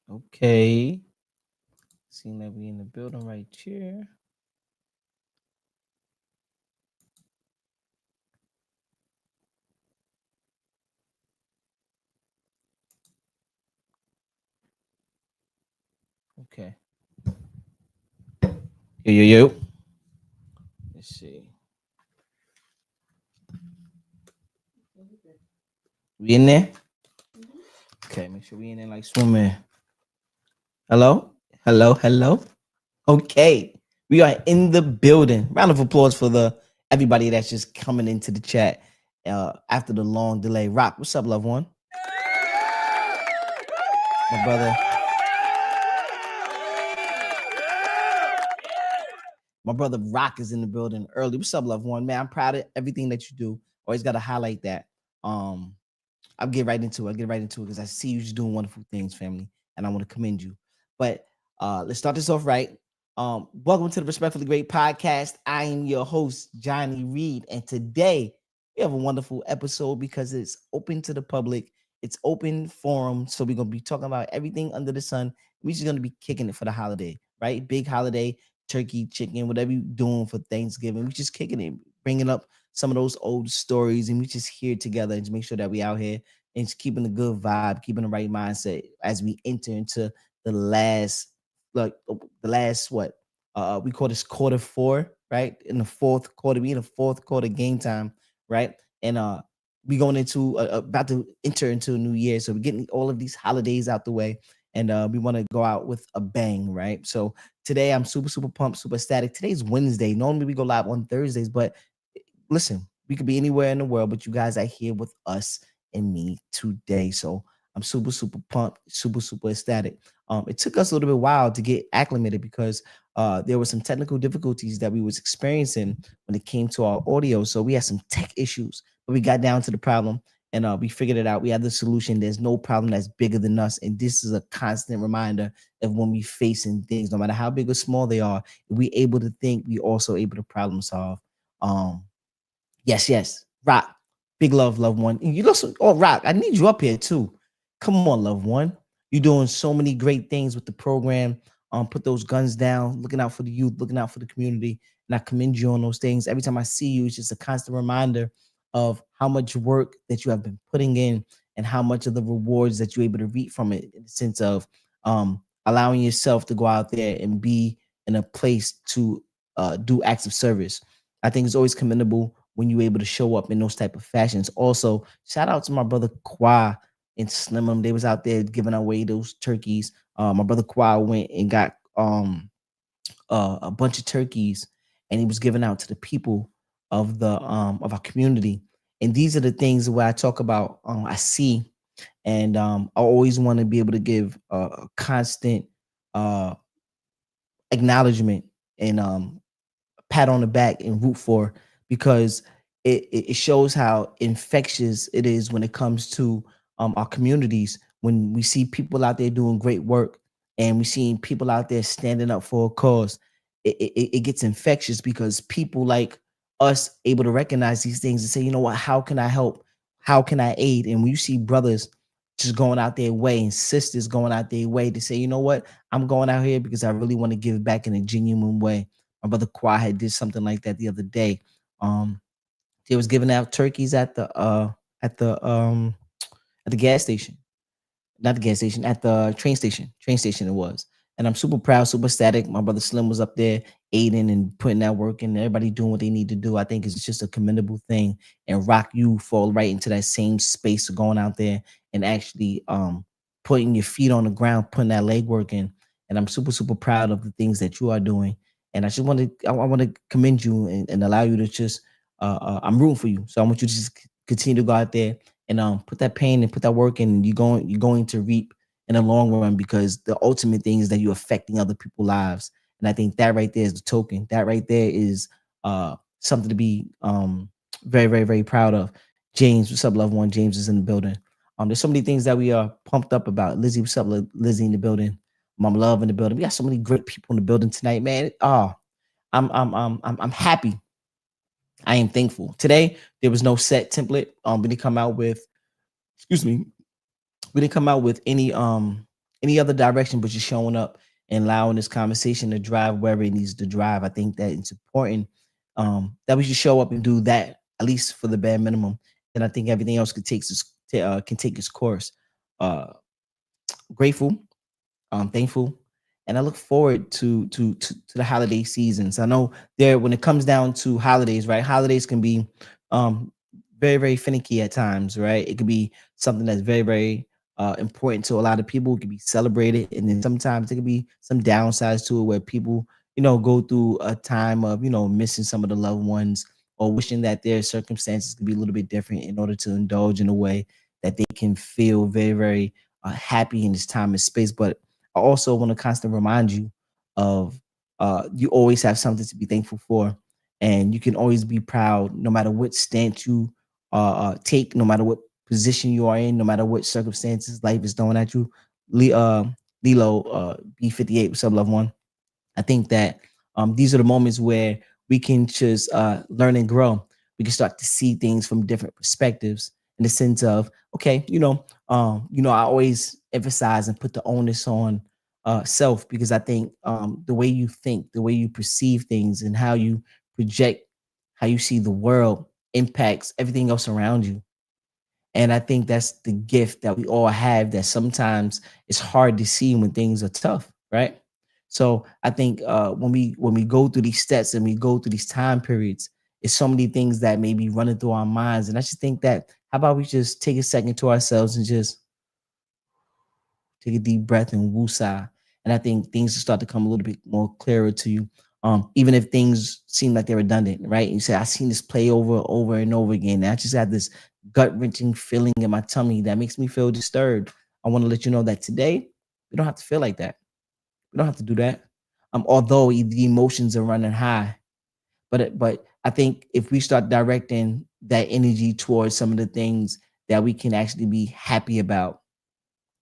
Okay. Seeing that we in the building right here. Okay. Yo, yo, yo. Let's see. We in there? Okay, make sure we in there like swimming. Hello? Hello, hello. Okay. We are in the building. Round of applause for the everybody that's just coming into the chat after the long delay. Rock, what's up, loved one? My brother. My brother Rock is in the building early. What's up, loved one? Man, I'm proud of everything that you do. Always got to highlight that. Um, I'll get right into it. I'll get right into it because I see you just doing wonderful things, family, and I want to commend you. But let's start this off right. Welcome to the Respectfully Great podcast. I am your host, Johnny Reed, and today we have a wonderful episode because it's open to the public. It's open forum, so we're gonna be talking about everything under the sun. We're just gonna be kicking it for the holiday, right? Big holiday, turkey, chicken, whatever you're doing for Thanksgiving. We're just kicking it, bringing up some of those old stories, and we just here together and just make sure that we out here and just keeping a good vibe, keeping the right mindset as we enter into the last, the last what we call this quarter four, right? In the fourth quarter, we in the fourth quarter game time, right? And we going into about to enter into a new year, so we're getting all of these holidays out the way, and we want to go out with a bang, right? So today I'm super pumped, super ecstatic. Today's Wednesday. Normally we go live on Thursdays, but listen, we could be anywhere in the world, but you guys are here with us and me today. So I'm super pumped, super ecstatic. It took us a little bit while to get acclimated because there were some technical difficulties that we was experiencing when it came to our audio. So we had some tech issues, but we got down to the problem and we figured it out. We had the solution. There's no problem that's bigger than us, and this is a constant reminder of when we facing things, no matter how big or small they are. If we able to think, we also able to problem solve. Um, Yes. Rock. Big love, loved one. And you also, oh, Rock, I need you up here too. Come on, loved one. You're doing so many great things with the program. Put those guns down, looking out for the youth, looking out for the community. And I commend you on those things. Every time I see you, it's just a constant reminder of how much work that you have been putting in and how much of the rewards that you're able to reap from it in the sense of allowing yourself to go out there and be in a place to do acts of service. I think it's always commendable when you're able to show up in those type of fashions. Also, shout out to my brother Kwa and Slim. They was out there giving away those turkeys. My brother Kwa went and got a bunch of turkeys, and he was giving out to the people of our community. And these are the things where I talk about. I see, and I always want to be able to give a constant uh, acknowledgement and pat on the back and root for because it shows how infectious it is when it comes to our communities. When we see people out there doing great work and we see people out there standing up for a cause, it gets infectious because people like us able to recognize these things and say, you know what, how can I help? How can I aid? And when you see brothers just going out their way and sisters going out their way to say, you know what, I'm going out here because I really want to give back in a genuine way. My brother Kwai had did something like that the other day. Um, they was giving out turkeys at the at the gas station, not the gas station, at the train station it was. And I'm super proud, super ecstatic. My brother Slim was up there aiding and putting that work in. Everybody doing what they need to do. I think it's just a commendable thing. And Rock, you fall right into that same space of going out there and actually putting your feet on the ground, putting that leg work in. And I'm super proud of the things that you are doing. And I just want to, I want to commend you and allow you to just, I'm rooting for you. So I want you to just continue to go out there and put that pain and put that work in. And you're going to reap in the long run because the ultimate thing is that you're affecting other people's lives. And I think that right there is the token. That right there is something to be very proud of. James, what's up, loved one? James is in the building. There's so many things that we are pumped up about. Lizzie, what's up, Lizzie in the building? Mom Love in the building. We got so many great people in the building tonight, man. I'm happy. I am thankful. Today there was no set template. We didn't come out with, excuse me, we didn't come out with any other direction but just showing up and allowing this conversation to drive wherever it needs to drive. I think that it's important that we should show up and do that at least for the bare minimum. And I think everything else can take its course. Uh, Grateful, thankful, and I look forward to the holiday seasons. I know there when it comes down to holidays, right? Holidays can be um very finicky at times, right? It could be something that's very important to a lot of people. It could be celebrated, and then sometimes it could be some downsides to it where people go through a time of missing some of the loved ones or wishing that their circumstances could be a little bit different in order to indulge in a way that they can feel very happy in this time and space. But I also want to constantly remind you of you always have something to be thankful for, and you can always be proud no matter what stance you take, no matter what position you are in, no matter what circumstances life is throwing at you. Lilo, B58, what's up, loved one? I think that these are the moments where we can just learn and grow. We can start to see things from different perspectives in the sense of, okay, I always emphasize and put the onus on self because I think the way you think, the way you perceive things, and how you project, how you see the world impacts everything else around you. And I think that's the gift that we all have that sometimes it's hard to see when things are tough, right? So I think when we go through these steps and we go through these time periods, it's so many things that may be running through our minds. And I just think that how about we just take a second to ourselves and just take a deep breath and woosah. And I think things will start to come a little bit more clearer to you. Even if things seem like they're redundant, right? You say, I've seen this play over and over again. And I just had this gut wrenching feeling in my tummy that makes me feel disturbed. I want to let you know that today, we don't have to feel like that. We don't have to do that. Although the emotions are running high. But I think if we start directing that energy towards some of the things that we can actually be happy about,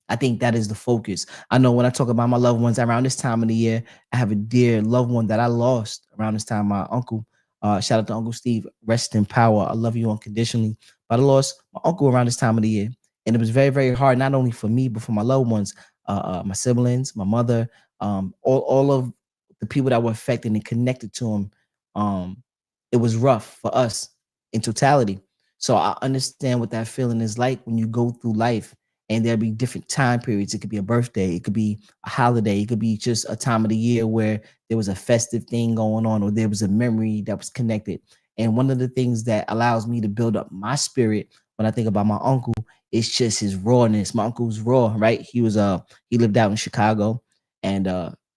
I think that is the focus. I know when I talk about my loved ones around this time of the year, I have a dear loved one that I lost around this time. My uncle, shout out to Uncle Steve, rest in power. I love you unconditionally. But I lost my uncle around this time of the year, and it was very hard, not only for me but for my loved ones, my siblings, my mother, all of the people that were affected and connected to him. Um, it was rough for us in totality. So I understand what that feeling is like when you go through life and there'll be different time periods. It could be a birthday, it could be a holiday, it could be just a time of the year where there was a festive thing going on or there was a memory that was connected. And one of the things that allows me to build up my spirit when I think about my uncle is just his rawness. My uncle's raw, right? He lived out in Chicago and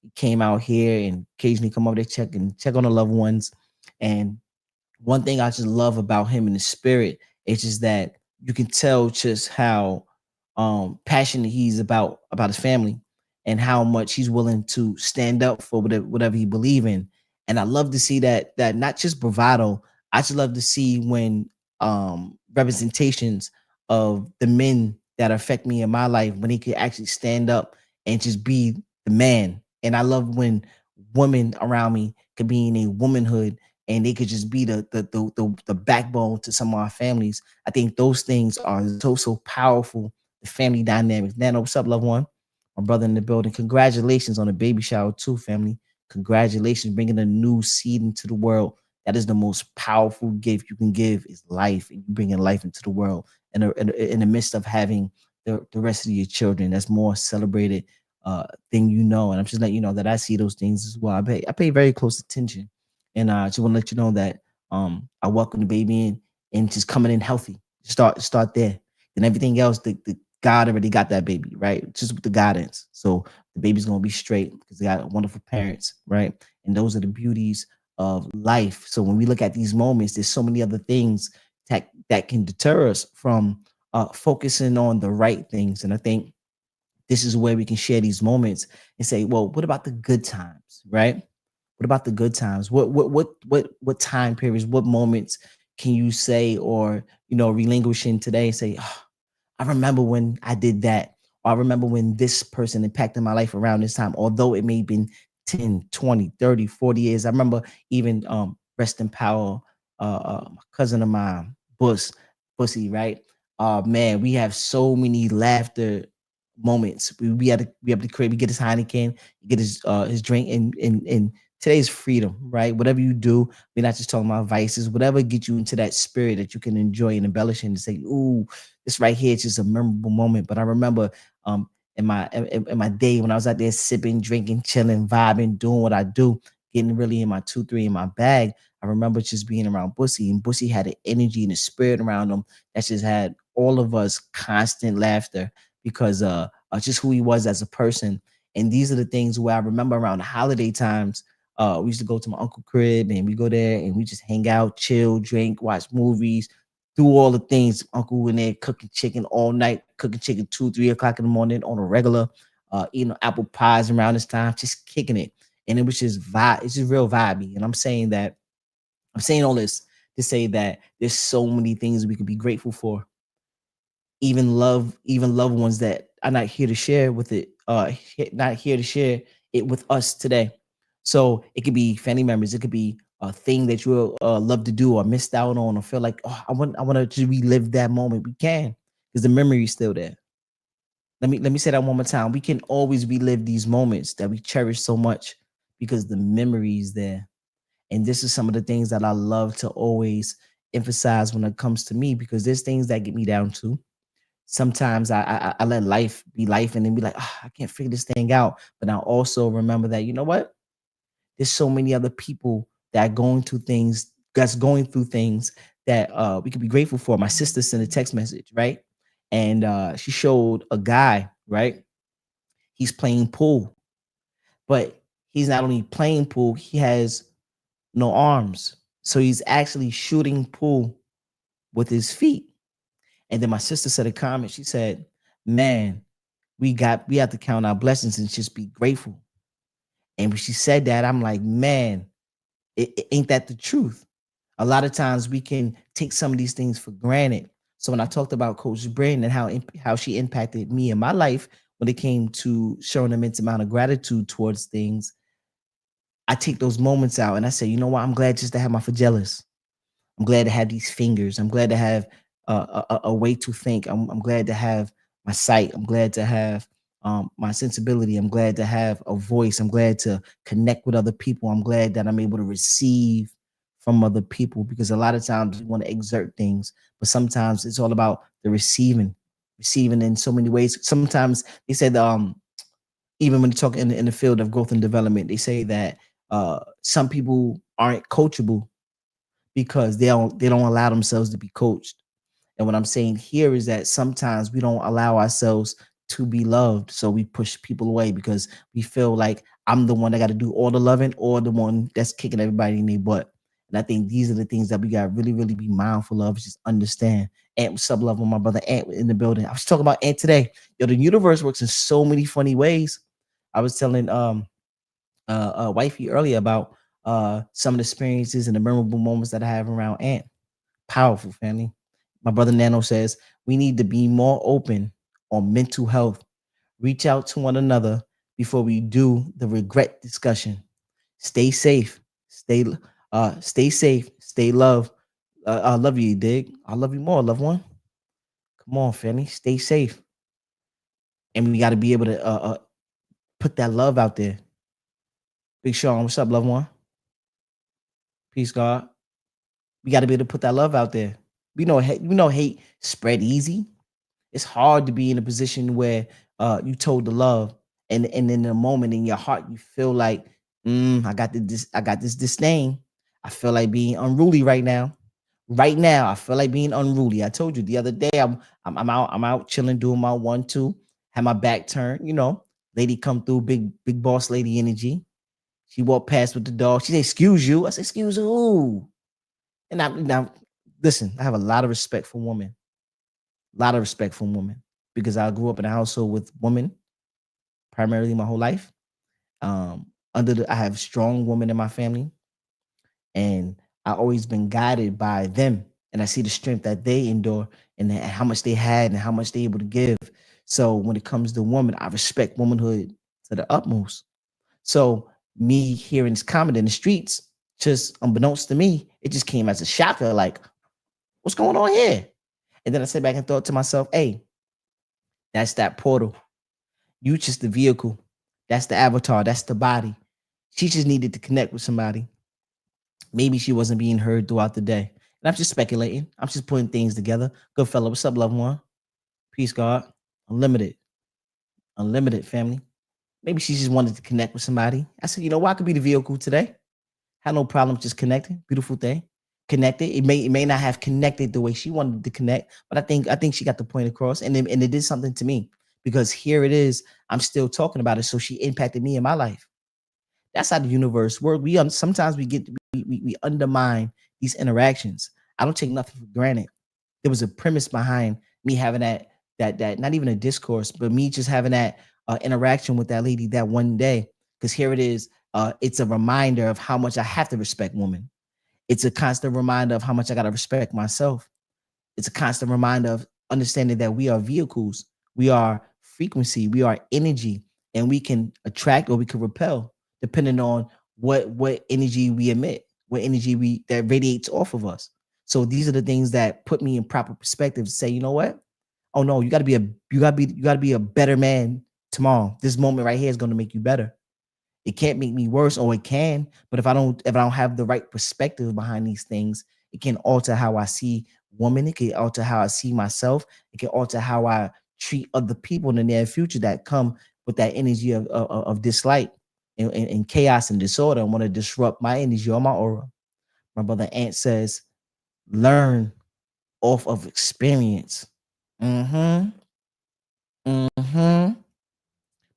he came out here and occasionally come over there check on the loved ones. And one thing I just love about him in the spirit is just that you can tell just how passionate he's about his family and how much he's willing to stand up for whatever he believe in. And I love to see that not just bravado. I just love to see when representations of the men that affect me in my life when he could actually stand up and just be the man. And I love when women around me could be in a womanhood and they could just be the backbone to some of our families. I think those things are so powerful. The family dynamics. Nano, what's up, loved one? My brother in the building. Congratulations on the baby shower too, family. Congratulations, bringing a new seed into the world. That is the most powerful gift you can give is life, and you bringing life into the world. And in the midst of having the rest of your children, that's more celebrated thing And I'm just letting you know that I see those things as well. I pay very close attention. And I just want to let you know that I welcome the baby in and just coming in healthy. Start there. And everything else, the God already got that baby, right? Just with the guidance. So the baby's gonna be straight because they got wonderful parents, right? And those are the beauties of life. So when we look at these moments, there's so many other things that can deter us from focusing on the right things. And I think this is where we can share these moments and say, well, what about the good times, right? What about the good times? What time periods, what moments can you say or relinquish in today and say, oh, I remember when I did that, or I remember when this person impacted my life around this time, although it may have been 10, 20, 30, 40 years. I remember even rest in power, my cousin of mine, Bussy, right? Man, we have so many laughter moments. We have to create. We get his Heineken, get his drink, and today's freedom, right? Whatever you do, we're not just talking about vices. Whatever get you into that spirit that you can enjoy and embellish and say, "Ooh, this right here is just a memorable moment." But I remember in my day when I was out there sipping, drinking, chilling, vibing, doing what I do, getting really in my 2, 3 in my bag. I remember just being around Bussy, and Bussy had an energy and a spirit around him that just had all of us constant laughter because of just who he was as a person. And these are the things where I remember around the holiday times. We used to go to my uncle crib and we go there and we just hang out, chill, drink, watch movies, do all the things. Uncle in there cooking chicken all night, cooking chicken 2, 3 o'clock in the morning on a regular, eating apple pies around this time, just kicking it. And it was just vibe. It's just real vibey. And I'm saying all this to say that there's so many things we could be grateful for, even loved ones that are not here to share with it, not here to share it with us today. So it could be family members, it could be a thing that you love to do or missed out on or feel like, oh, I want to relive that moment. We can, because the memory is still there. Let me say that one more time. We can always relive these moments that we cherish so much because the memory is there. And this is some of the things that I love to always emphasize when it comes to me, because there's things that get me down too. Sometimes I let life be life and then be like, "Ah, I can't figure this thing out." But I also remember that, you know what? There's so many other people that are going through things that we could be grateful for. My sister sent a text message, right? And she showed a guy, right? He's playing pool, but he's not only playing pool, he has no arms. So he's actually shooting pool with his feet. And then my sister said a comment. She said, "Man, we have to count our blessings and just be grateful." And when she said that, I'm like, man, ain't that the truth? A lot of times we can take some of these things for granted. So when I talked about Coach Brandon and how she impacted me in my life when it came to showing an immense amount of gratitude towards things, I take those moments out and I say, you know what? I'm glad just to have my flagellas. I'm glad to have these fingers. I'm glad to have a way to think. I'm glad to have my sight. I'm glad to have my sensibility. I'm glad to have a voice. I'm glad to connect with other people. I'm glad that I'm able to receive from other people, because a lot of times we want to exert things, but sometimes it's all about the receiving in so many ways. Sometimes they said, even when you talk in the field of growth and development, they say that some people aren't coachable because they don't allow themselves to be coached. And what I'm saying here is that sometimes we don't allow ourselves to be loved. So we push people away because we feel like I'm the one that got to do all the loving or the one that's kicking everybody in their butt. And I think these are the things that we got to really, really be mindful of, just understand. Ant, what's up, love, with my brother Ant in the building. I was talking about Ant today. Yo, the universe works in so many funny ways. I was telling wifey earlier about some of the experiences and the memorable moments that I have around Ant. Powerful, family. My brother Nano says we need to be more open on mental health. Reach out to one another before we do the regret discussion. Stay safe. Stay safe. Stay love. I love you, dig. I love you more, loved one. Come on, family. Stay safe. And we got to be able to put that love out there. Big Sean, what's up, loved one? Peace, God. We got to be able to put that love out there. We know hate spread easy. It's hard to be in a position where you told the love, and in a moment in your heart you feel like, I got this disdain. I feel like being unruly right now. Right now, I feel like being unruly. I told you the other day, I'm out chilling, doing my 1 2, had my back turned. Lady come through, big boss lady energy. She walked past with the dog. She said, "Excuse you." I said, "Excuse who?" And now, listen, I have a lot of respect for women. A lot of respect for women, because I grew up in a household with women primarily my whole life. I have strong women in my family, and I always been guided by them, and I see the strength that they endure, and how much they had and how much they able to give. So when it comes to women, I respect womanhood to the utmost. So me hearing this comment in the streets, just unbeknownst to me, it just came as a shocker. Like, what's going on here? And then I sat back and thought to myself, hey, that's that portal. You just the vehicle. That's the avatar. That's the body. She just needed to connect with somebody. Maybe she wasn't being heard throughout the day. And I'm just speculating. I'm just putting things together. Good fella. What's up, loved one? Peace, God. Unlimited. Unlimited family. Maybe she just wanted to connect with somebody. I said, you know what? I could be the vehicle today. Had no problem just connecting. Beautiful thing. Connected. It may not have connected the way she wanted to connect, but I think she got the point across, and it did something to me because here it is. I'm still talking about it, so she impacted me in my life. That's how the universe works. Sometimes we undermine these interactions. I don't take nothing for granted. There was a premise behind me having that not even a discourse, but me just having that interaction with that lady that one day. Because here it is. It's a reminder of how much I have to respect women. It's a constant reminder of how much I gotta respect myself. It's a constant reminder of understanding that we are vehicles, we are frequency, we are energy, and we can attract or we can repel depending on what energy we emit, what energy we that radiates off of us. So these are the things that put me in proper perspective to say, you know what? Oh no, you gotta be a better man tomorrow. This moment right here is gonna make you better. It can't make me worse, or it can, but if I don't have the right perspective behind these things, it can alter how I see women. It can alter how I see myself. It can alter how I treat other people in the near future that come with that energy of dislike and chaos and disorder and want to disrupt my energy or my aura. My brother Ant says, learn off of experience. Mm-hmm. Mm-hmm.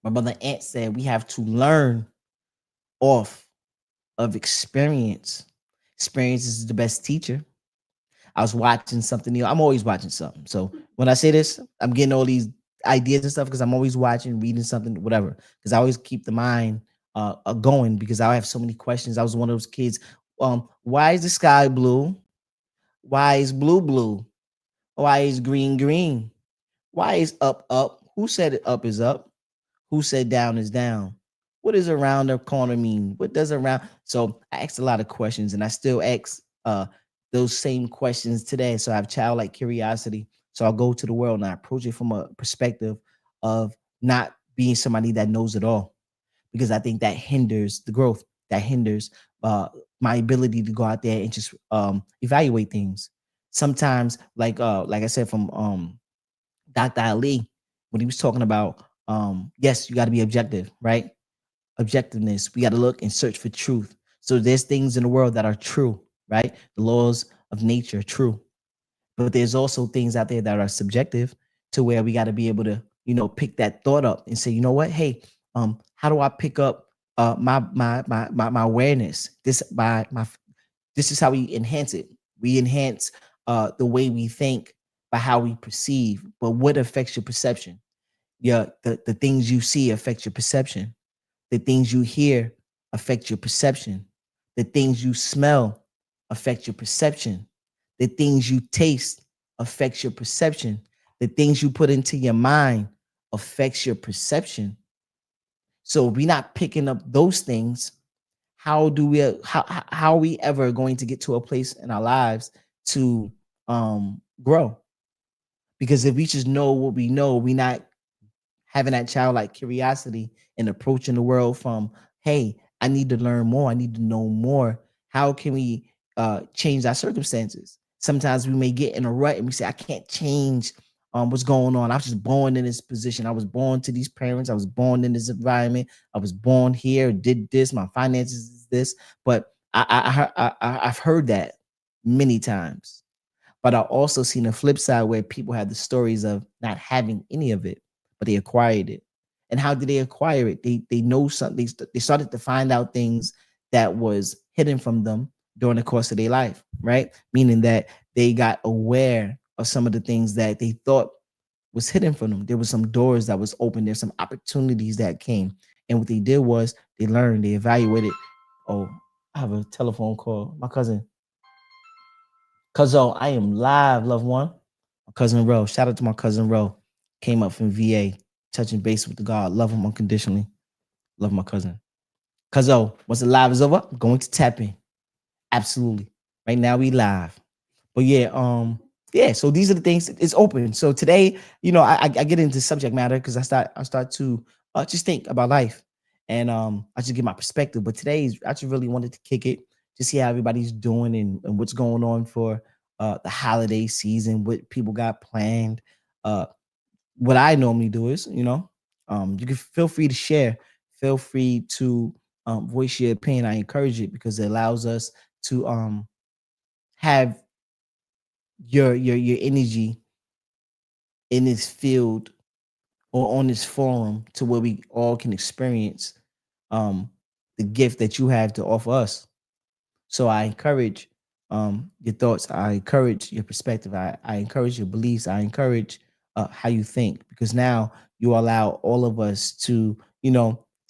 My brother Ant said we have to learn off of experience. Experience is the best teacher. I was watching something new. I'm always watching something. So when I say this, I'm getting all these ideas and stuff because I'm always watching, reading something, whatever. Because I always keep the mind going because I have so many questions. I was one of those kids. Why is the sky blue? Why is blue blue? Why is green green? Why is up up? Who said it up is up? Who said down is down? What does around the corner mean? What does around? So I asked a lot of questions, and I still ask those same questions today. So I have childlike curiosity. So I'll go to the world and I approach it from a perspective of not being somebody that knows it all, because I think that hinders the growth. That hinders my ability to go out there and just evaluate things. Sometimes, like I said from Dr. Ali, when he was talking about yes, you got to be objective, right? Objectiveness. We got to look and search for truth. So there's things in the world that are true, right? The laws of nature are true. But there's also things out there that are subjective to where we got to be able to, pick that thought up and say, you know what? Hey, how do I pick up my awareness? This is how we enhance it. We enhance the way we think by how we perceive. But what affects your perception? Yeah, the things you see affect your perception. The things you hear affect your perception. The things you smell affect your perception. The things you taste affects your perception. The things you put into your mind affects your perception. So if we're not picking up those things, how are we ever going to get to a place in our lives to grow? Because if we just know what we know, we not having that childlike curiosity and approaching the world from, hey, I need to learn more, I need to know more. How can we change our circumstances? Sometimes we may get in a rut and we say, I can't change what's going on. I was just born in this position. I was born to these parents. I was born in this environment. I was born here, did this. My finances is this. But I've heard that many times. But I also seen the flip side where people had the stories of not having any of it, but they acquired it. And how did they acquire it? They know something. They started to find out things that was hidden from them during the course of their life, right? Meaning that they got aware of some of the things that they thought was hidden from them. There was some doors that was open. There's some opportunities that came. And what they did was they learned, they evaluated. Oh, I have a telephone call. My cousin. Cuzzo, I am live, loved one. My cousin Ro. Shout out to my cousin Ro. Came up from VA, touching base with the God. Love him unconditionally. Love my cousin. Cuzzo, once the live is over, I'm going to tap in. Absolutely. Right now we live. But yeah, Yeah, so these are the things. It's open. So today, I get into subject matter because I start to just think about life, and I just get my perspective. But I just really wanted to kick it to see how everybody's doing and what's going on for the holiday season, what people got planned. Uh, what I normally do is, you can feel free to share, feel free to voice your opinion. I encourage it because it allows us to have your energy in this field or on this forum to where we all can experience um the gift that you have to offer us. So I encourage your thoughts. I encourage your perspective. I encourage your beliefs. I encourage how you think because now you allow all of us to,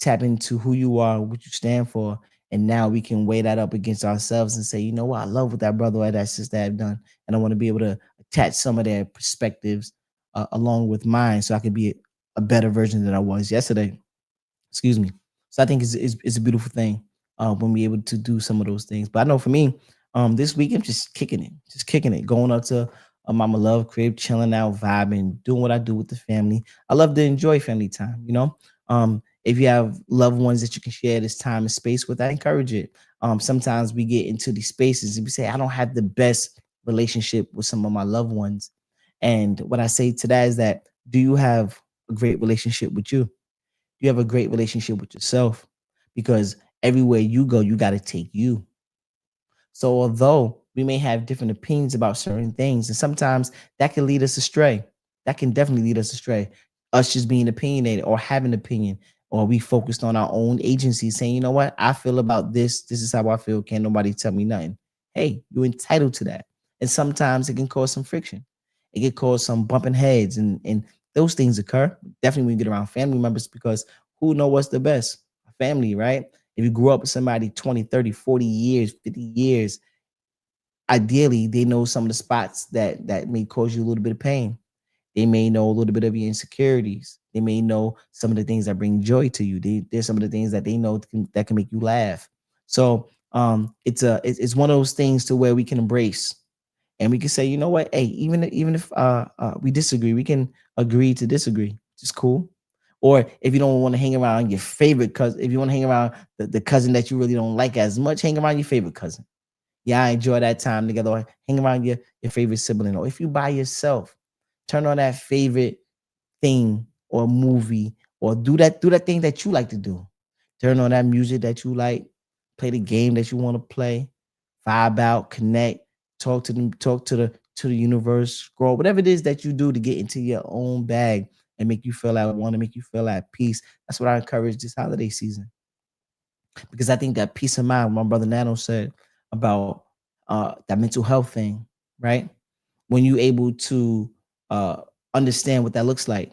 tap into who you are, what you stand for. And now we can weigh that up against ourselves and say, you know what, I love what that brother or that sister have done. And I want to be able to attach some of their perspectives along with mine so I could be a better version than I was yesterday. Excuse me. So I think it's a beautiful thing when we're able to do some of those things. But I know for me, this week I'm just kicking it, going up to a mama love crib, chilling out, vibing, doing what I do with the family. I love to enjoy family time. If you have loved ones that you can share this time and space with, I encourage it. Sometimes we get into these spaces and we say, I don't have the best relationship with some of my loved ones. And what I say to that is that, do you have a great relationship with you? You have a great relationship with yourself because everywhere you go, you got to take you. So although we may have different opinions about certain things, and sometimes that can lead us astray. That can definitely lead us astray. Us just being opinionated or having an opinion, or we focused on our own agency, saying, you know what, I feel about this. This is how I feel. Can't nobody tell me nothing. Hey, you're entitled to that. And sometimes it can cause some friction. It can cause some bumping heads, and those things occur. Definitely when you get around family members, because who know what's the best? Family, right? If you grew up with somebody 20, 30, 40 years, 50 years, ideally they know some of the spots that may cause you a little bit of pain. They may know a little bit of your insecurities. They may know some of the things that bring joy to you. There's some of the things that they know that can make you laugh. So it's one of those things to where we can embrace and we can say, you know what, hey, even if we disagree, we can agree to disagree. It's cool. Or if you don't want to hang around your favorite cousin, if you want to hang around the cousin that you really don't like as much, hang around your favorite cousin. Yeah, I enjoy that time together. Or hang around your favorite sibling. Or if you by yourself, turn on that favorite thing or movie, or do that thing that you like to do. Turn on that music that you like, play the game that you want to play, vibe out, connect, talk to them, talk to the universe, scroll, whatever it is that you do to get into your own bag and make you feel at one and make you feel at peace. That's what I encourage this holiday season because I think that peace of mind, my brother Nano said about that mental health thing, right? When you able to uh, understand what that looks like,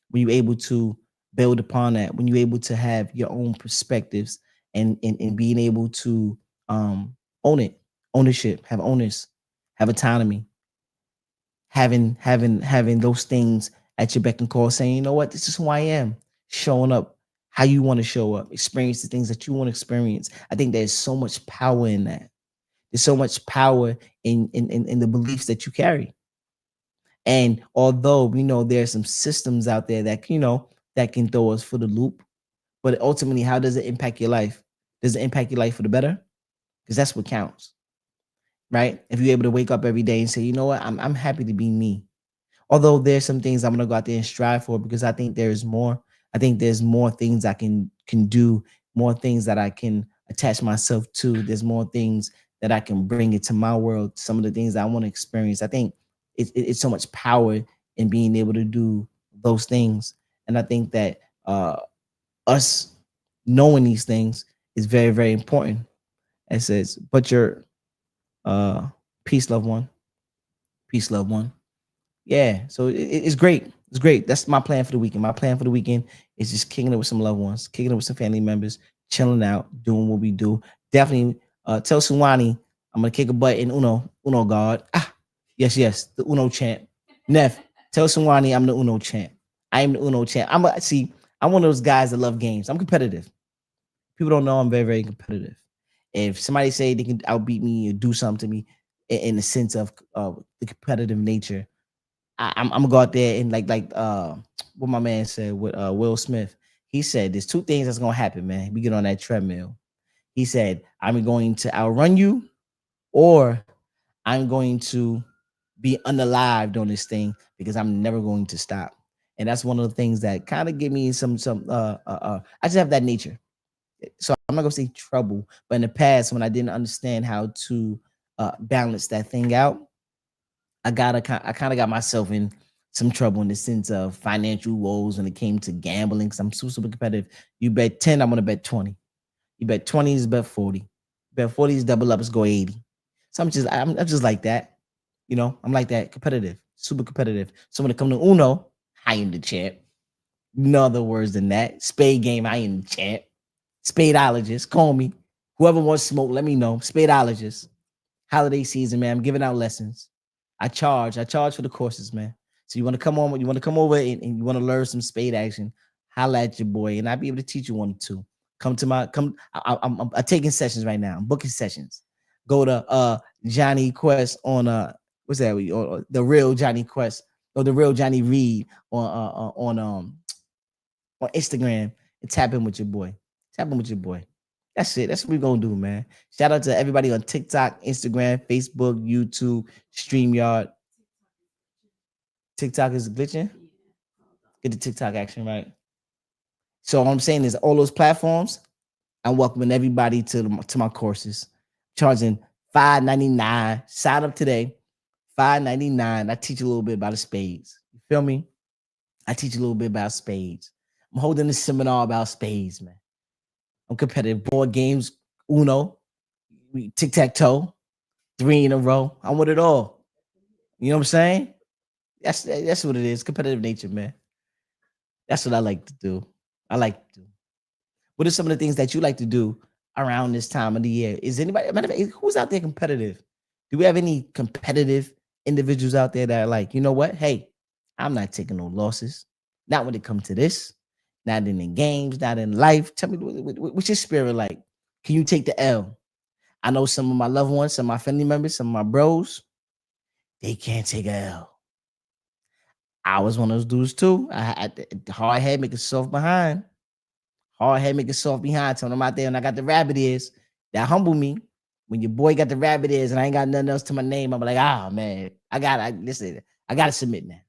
when you're able to build upon that, when you're able to have your own perspectives and being able to own it, ownership, have owners, have autonomy, having those things at your beck and call, saying, you know what, this is who I am, showing up how you want to show up, experience the things that you want to experience. I think there's so much power in that. There's so much power in the beliefs that you carry. And although we know there's some systems out there that that can throw us for the loop, but ultimately, how does it impact your life? Does it impact your life for the better? Because that's what counts, right? If you're able to wake up every day and say, you know what, I'm happy to be me. Although there's some things I'm gonna go out there and strive for because I think there is more. I think there's more things I can do, more things that I can attach myself to. There's more things that I can bring into my world. Some of the things I want to experience. I think it's so much power in being able to do those things, and I think that us knowing these things is very very important. It says, but your uh, peace, loved one, peace, loved one. Yeah, so it's great. It's great. That's my plan for the weekend. My plan for the weekend is just kicking it with some loved ones, kicking it with some family members, chilling out, doing what we do. Definitely tell Suwani I'm gonna kick a butt in Uno God. Ah, yes, the Uno champ. Neff, tell Suwani I'm the Uno champ. I am the Uno champ. I'm one of those guys that love games. I'm competitive. People don't know I'm very, very competitive. If somebody say they can outbeat me or do something to me, in the sense of the competitive nature. I'm gonna go out there and what my man said with Will Smith. He said there's two things that's gonna happen, man. We get on that treadmill. He said, I'm going to outrun you, or I'm going to be unalived on this thing because I'm never going to stop. And that's one of the things that kind of give me some I just have that nature. So I'm not gonna say trouble, but in the past when I didn't understand how to balance that thing out, I kind of got myself in some trouble in the sense of financial woes when it came to gambling. Cause I'm super competitive. You bet 10, I'm gonna bet 20. You bet 20 is bet 40. Bet 40 is double up, let's go 80. So I'm just like that. I'm like that competitive, super competitive. So when it comes to Uno, I am the champ. No other words than that. Spade game, I am the champ. Spadeologist, call me. Whoever wants smoke, let me know. Spadeologist. Holiday season, man. I'm giving out lessons. I charge for the courses, man. So you want to come on, you want to come over and you want to learn some spade action, holla at your boy, and I'll be able to teach you one or two. Come to my come. I'm taking sessions right now. I'm booking sessions. Go to Johnny Quest on what's that? The real Johnny Quest or the real Johnny Reed on Instagram and tap in with your boy. Tap in with your boy. That's it. That's what we're gonna do, man. Shout out to everybody on TikTok, Instagram, Facebook, YouTube, StreamYard. TikTok is glitching. Get the TikTok action right. So what I'm saying is all those platforms, I'm welcoming everybody to my courses. Charging $5.99. Sign up today. $5.99. I teach you a little bit about the spades. You feel me? I teach you a little bit about spades. I'm holding a seminar about spades, man. I'm competitive. Board games, Uno, tic tac toe, three in a row. I want it all. You know what I'm saying? That's what it is. Competitive nature, man. That's what I like to do. I like to do. What are some of the things that you like to do around this time of the year? Is anybody, matter of fact, who's out there competitive? Do we have any competitive individuals out there that are like, you know what? Hey, I'm not taking no losses. Not when it comes to this. Not in the games, not in life. Tell me, what's your spirit like? Can you take the L? I know some of my loved ones, some of my family members, some of my bros, they can't take a L. I was one of those dudes too. I the hard head, make it soft behind. Hard head, make it soft behind. Telling them out there, and I got the rabbit ears. That humble me. When your boy got the rabbit ears and I ain't got nothing else to my name, I'm like, ah, man, listen, I gotta submit now.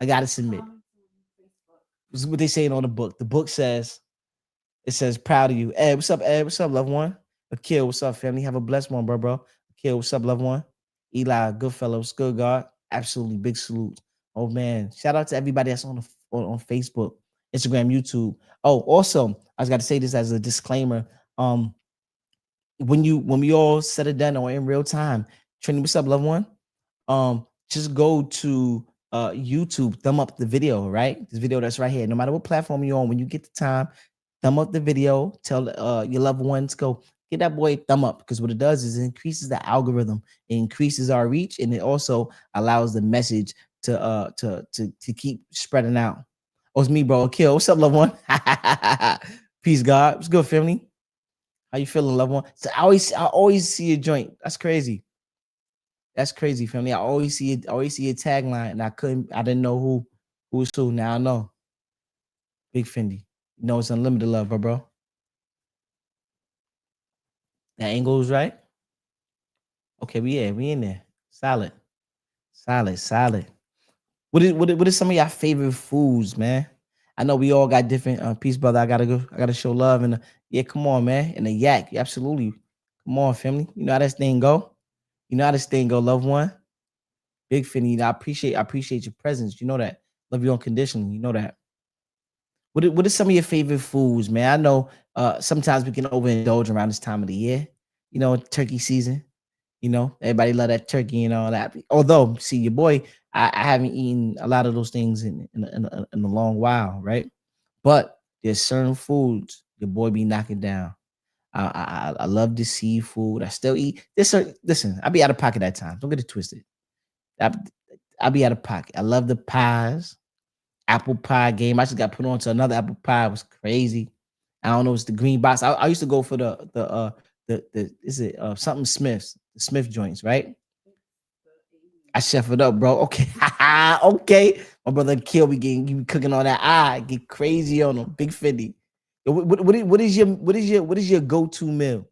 I gotta submit. This is what they saying on the book. The book says, it says, proud of you. Ed, what's up, Ed? What's up, loved one? Akil, what's up, family? Have a blessed one, bro. Akil, what's up, loved one? Eli, good fellows, good God. Absolutely big salute. Oh man. Shout out to everybody that's on Facebook, Instagram, YouTube. Oh, also, I was got to say this as a disclaimer. When we all set it done or in real time, Trini, what's up, loved one? Just go to YouTube, thumb up the video, right? This video that's right here. No matter what platform you're on, when you get the time, thumb up the video. Tell your loved ones, go get that boy a thumb up, because what it does is it increases the algorithm, it increases our reach, and it also allows the message to keep spreading out. Oh, it's me, bro. Kill. What's up, loved one? Peace, God. What's good, family? How you feeling, loved one? So I always see a joint. That's crazy. That's crazy, family. I always see a tagline, and I didn't know who's who. Now I know. Big Fendi. You know it's unlimited love, bro. That angle's right. Okay, we in there. Solid, solid. What is some of your favorite foods, man? I know we all got different peace, brother. I gotta go. I gotta show love and yeah, come on, man. And the yak, absolutely. Come on, family. You know how this thing go. You know how this thing go, loved one. Big Fendi. I appreciate your presence. You know that. Love you unconditionally. You know that. What are some of your favorite foods, man? I know sometimes we can overindulge around this time of the year. Turkey season. Everybody love that turkey and all that. Although, see, your boy, I haven't eaten a lot of those things in a long while, right? But there's certain foods your boy be knocking down. I love the seafood. I still eat. Listen, I be out of pocket at times. Don't get it twisted. I I be out of pocket. I love the pies. Apple pie game. I just got put on to another apple pie. It was crazy. I don't know. It's the green box. I used to go for the is it something Smith's, the Smith joints, right? I chef it up, bro. Okay, okay. My brother Kill be getting you be cooking on that. Get crazy on him. Big 50. Yo, what is your go-to meal?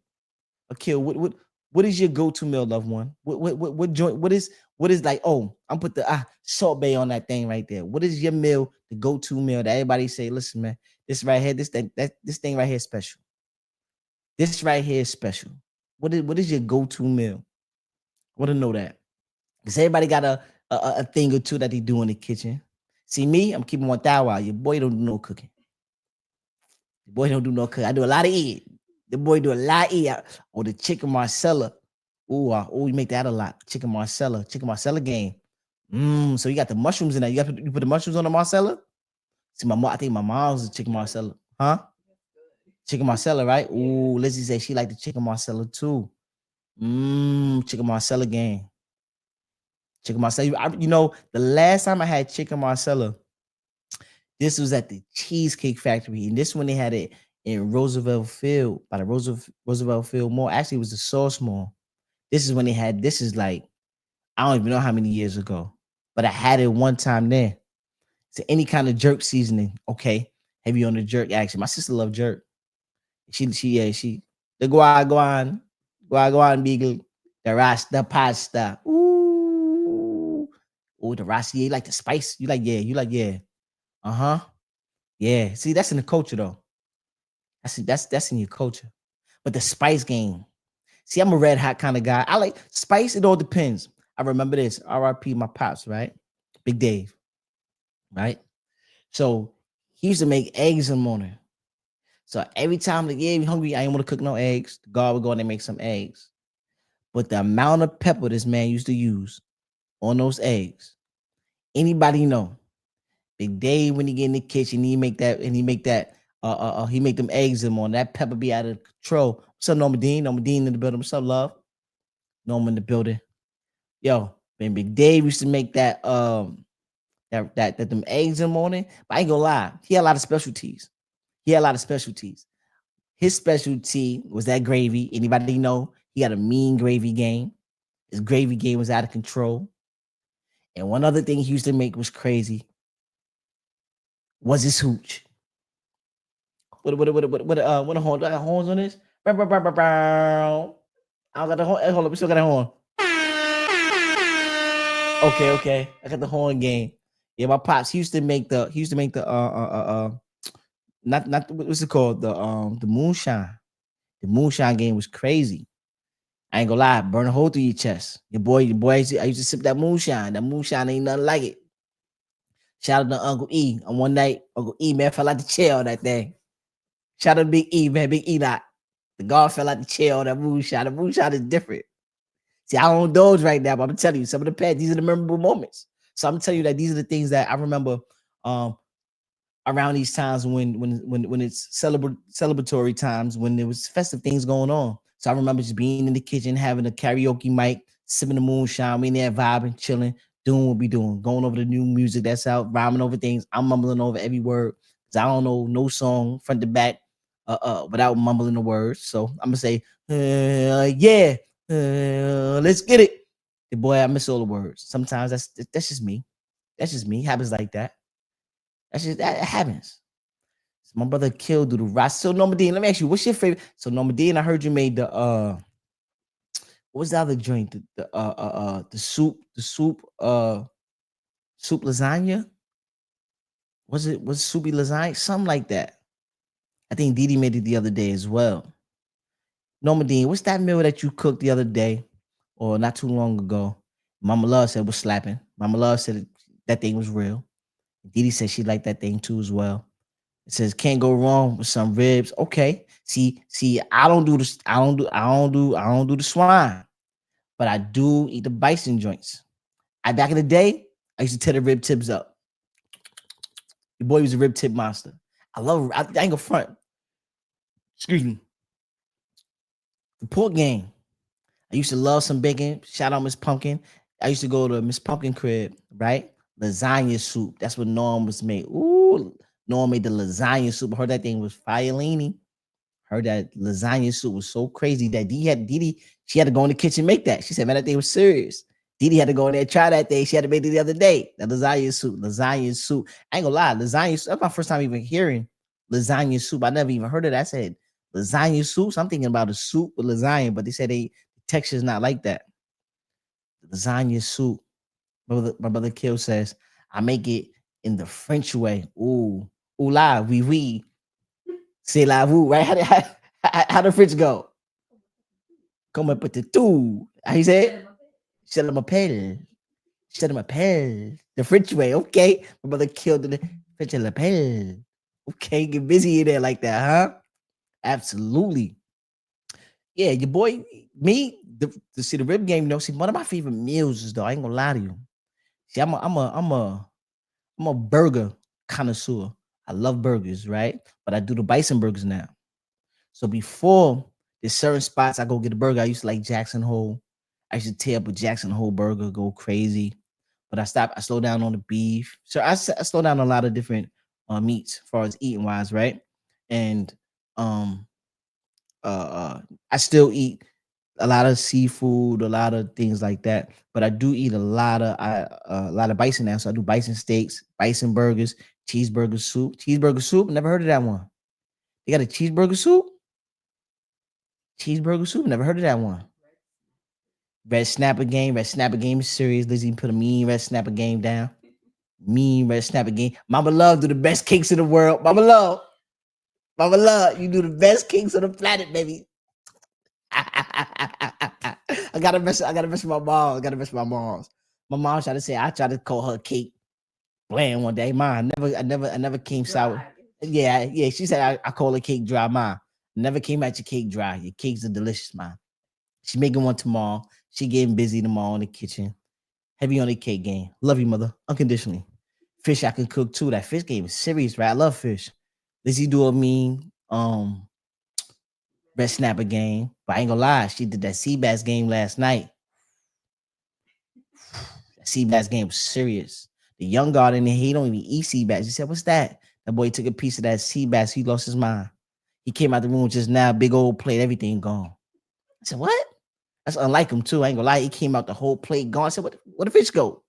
Kill. What is your go-to meal, loved one? What joint? What is like? Oh, I'm put the salt bay on that thing right there. What is your meal? The go-to meal that everybody say, listen, man, this right here, this thing right here is special. This right here is special. What is your go-to meal? I want to know that. Because everybody got a thing or two that they do in the kitchen. See me, I'm keeping 1,000. Your boy don't do no cooking. The boy don't do no cooking. I do a lot of eat. The boy do a lot of eat. Or the chicken Marcella. Oh, you make that a lot. Chicken Marcella game. So you got the mushrooms in there. You put the mushrooms on the Marcella? See, I think my mom's a chicken Marcella. Huh? Chicken Marcella, right? Ooh, Lizzie said she like the chicken Marcella too. Chicken Marcella game. Chicken Marcella. The last time I had chicken Marcella, this was at the Cheesecake Factory, and this one they had it in Roosevelt Field by the Roosevelt Field Mall. Actually, it was the Sauce Mall. This is when they had. This is like I don't even know how many years ago, but I had it one time there. So any kind of jerk seasoning, okay, heavy on the jerk action. My sister loved jerk. She the guan beagle, the rasta pasta. Ooh, the rasta. Yeah, you like the spice. You like. Uh-huh. Yeah. See, that's in the culture though. That's in your culture. But the spice game. See, I'm a red hot kind of guy. I like spice, it all depends. I remember this. RIP my pops, right? Big Dave, right? So he used to make eggs in the morning. So every time, like, yeah, we hungry, I ain't want to cook no eggs. The guard would go in and make some eggs. But the amount of pepper this man used to use on those eggs, anybody know? Big Dave, when he get in the kitchen, he make them eggs in on that pepper be out of control. What's up, Norma Dean? Norma Dean in the building. What's up, love? Norma in the building. Yo, man, Big Dave used to make that them eggs in the morning. But I ain't gonna lie, he had a lot of specialties. His specialty was that gravy. Anybody know? He got a mean gravy game. His gravy game was out of control. And one other thing he used to make was crazy. Was his hooch? What a horn? Do I got horns on this? Bow, bow, bow, bow, bow. I don't got the horn. Hey, hold up, we still got a horn. Okay. I got the horn game. Yeah, my pops. He used to make the not what's it called? The moonshine. The moonshine game was crazy. I ain't gonna lie, burn a hole through your chest. Your boy, I used to sip that moonshine. That moonshine ain't nothing like it. Shout out to Uncle E. On one night, Uncle E, man, fell out the chair on that thing. Shout out to Big E, man, Big E not. The guard fell out the chair on that moonshine. The moonshine is different. See, I don't indulge right now, but I'm telling you, some of the past, these are the memorable moments. So I'm telling you that these are the things that I remember um around these times when it's celebratory times, when there was festive things going on. So I remember just being in the kitchen, having a karaoke mic, sipping the moonshine, we in there vibing, chilling, doing what we doing, going over the new music that's out, rhyming over things. I'm mumbling over every word because I don't know no song front to back without mumbling the words. So I'm gonna say, yeah, let's get it. The boy, I miss all the words. Sometimes that's just me. That's just me. Happens like that. That happens. So my brother killed do the rice. So Norma Dean, let me ask you, what's your favorite? So Norma Dean, I heard you made the what was the other joint? The soup lasagna? Was soupy lasagna? Something like that. I think Didi made it the other day as well. Norma Dean, what's that meal that you cooked the other day or not too long ago? Mama Love said was slapping. Mama Love said that thing was real. Didi said she liked that thing too as well. It says can't go wrong with some ribs. Okay. See, I don't do this. I don't do the swine, but I do eat the bison joints. Back in the day, I used to tear the rib tips up. Your boy was a rib tip monster. I ain't gonna front. Excuse me. The pork game. I used to love some bacon. Shout out Miss Pumpkin. I used to go to Miss Pumpkin crib, right? Lasagna soup. That's what Norm was made. Ooh, Norm made the lasagna soup. I heard that thing was fireini. Heard that lasagna soup was so crazy that Didi, she had to go in the kitchen and make that. She said, man, that thing was serious. Didi had to go in there and try that thing. She had to make it the other day. The lasagna soup. Lasagna soup. I ain't gonna lie. Lasagna soup. That's my first time even hearing lasagna soup. I never even heard of that. I said lasagna soup. So I'm thinking about a soup with lasagna, but they said the texture is not like that. Lasagna soup. My brother Kill says, I make it in the French way. Ooh. Ooh la, oui, oui. C'est la vous, right? How the French go? Come put the two. How you say it? Je m'appelle. Je m'appelle. The French way. Okay. My brother killed the French lapel. Okay. Get busy in there like that, huh? Absolutely. Yeah, your boy, me, to see the rib game, see, one of my favorite meals is though. I ain't gonna lie to you. See, I'm a burger connoisseur. I love burgers, right? But I do the bison burgers now. So before there's certain spots I go get a burger. I used to like Jackson Hole. I used to tear up a Jackson Hole burger, go crazy. But I stopped. I slowed down on the beef. So I slowed down on a lot of different meats as far as eating wise, right? And um I still eat a lot of seafood, a lot of things like that. But I do eat a lot of bison now. So I do bison steaks, bison burgers, cheeseburger soup. Cheeseburger soup. Never heard of that one. They got a cheeseburger soup. Cheeseburger soup. Never heard of that one. Red Snapper game. Red Snapper game is serious. Lizzie put a mean Red Snapper game down. Mean Red Snapper game. Mama Love do the best cakes in the world. Mama Love. Mama Love, you do the best cakes on the planet, baby. I gotta mess with my mom. I gotta mess with my moms. My mom tried to say I tried to call her cake bland one day. Mine I never came sour. Yeah. She said I call her cake dry. Mine never came at your cake dry. Your cakes are delicious, mine. She making one tomorrow. She getting busy tomorrow in the kitchen. Heavy on the cake game. Love you, mother, unconditionally. Fish I can cook too. That fish game is serious, right? I love fish. Lizzie do a mean Red Snapper game. But I ain't gonna lie, she did that sea bass game last night. That sea bass game was serious. The young guard in there, he don't even eat sea bass. He said, "What's that?" That boy took a piece of that sea bass. He lost his mind. He came out the room just now, big old plate, everything gone. I said, "What?" That's unlike him too. I ain't gonna lie. He came out the whole plate gone. I said, "What the fish go?"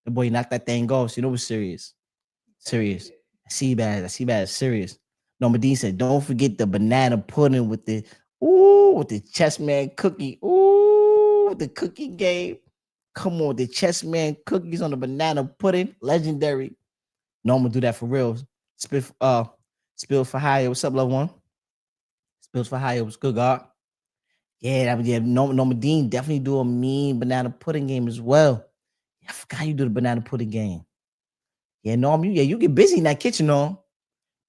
The boy knocked that thing off. So you know it was serious. Serious. That sea bass is serious. Norma Dean said, "Don't forget the banana pudding with the chessman cookie. Ooh, the cookie game. Come on, the chessman cookies on the banana pudding. Legendary." Norma do that for real. Spill for hire. What's up, loved one? Spills for hire. What's good, God? Yeah. Norma Dean definitely do a mean banana pudding game as well. I forgot you do the banana pudding game. Yeah, Norm, you get busy in that kitchen, Norm.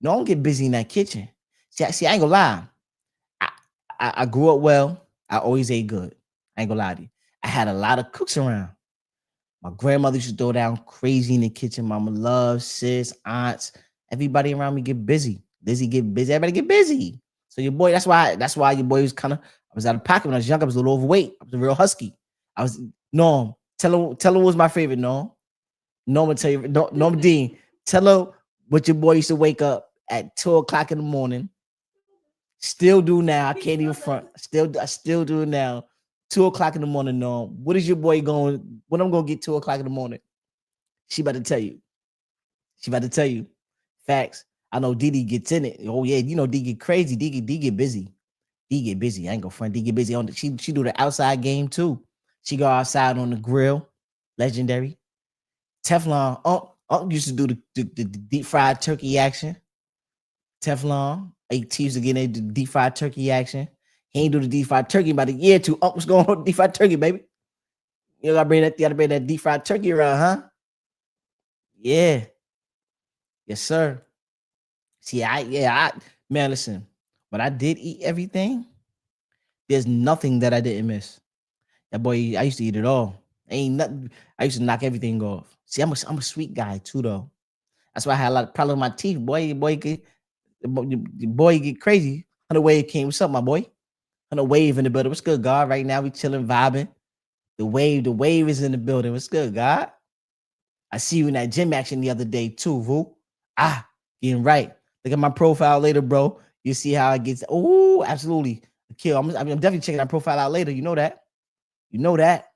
Norm get busy in that kitchen. See, I ain't gonna lie. I, I grew up well. I always ate good. I ain't gonna lie to you. I had a lot of cooks around. My grandmother used to throw down crazy in the kitchen. Mama loves, sis, aunts. Everybody around me get busy. Lizzie get busy. Everybody get busy. So your boy, that's why your boy was I was out of pocket when I was young. I was a little overweight. I was a real husky. I was Norm. Tell her what was my favorite, Norm. Norma tell you, Norma Dean, tell her what your boy used to wake up at 2 o'clock in the morning. Still do now. I can't even front. I still do it now. 2 o'clock in the morning, Norm. What is your boy going? When I'm gonna get 2 o'clock in the morning? She about to tell you. She about to tell you. Facts. I know Didi gets in it. Oh yeah, you know D get crazy. D get busy. D get busy. I ain't gonna front. D get busy on she do the outside game too. She go outside on the grill. Legendary. Teflon. Used to do the deep fried turkey action. Teflon. He used to get into the deep fried turkey action. He ain't do the deep fried turkey about a year or two. What's going on with deep fried turkey, baby? You gotta bring that deep fried turkey around, huh? Yeah. Yes, sir. See, man, listen. But I did eat everything. There's nothing that I didn't miss. That boy, I used to eat it all. Ain't nothing. I used to knock everything off. See, I'm a sweet guy too, though. That's why I had a lot of problems with my teeth. Boy get crazy. 100 Wave came. What's up, my boy? 100 Wave in the building. What's good, God? Right now we chilling, vibing. The wave is in the building. What's good, God? I see you in that gym action the other day too, Vu. Getting right. Look at my profile later, bro. You see how it gets. Oh, absolutely. Kill. I'm definitely checking that profile out later. You know that. You know that.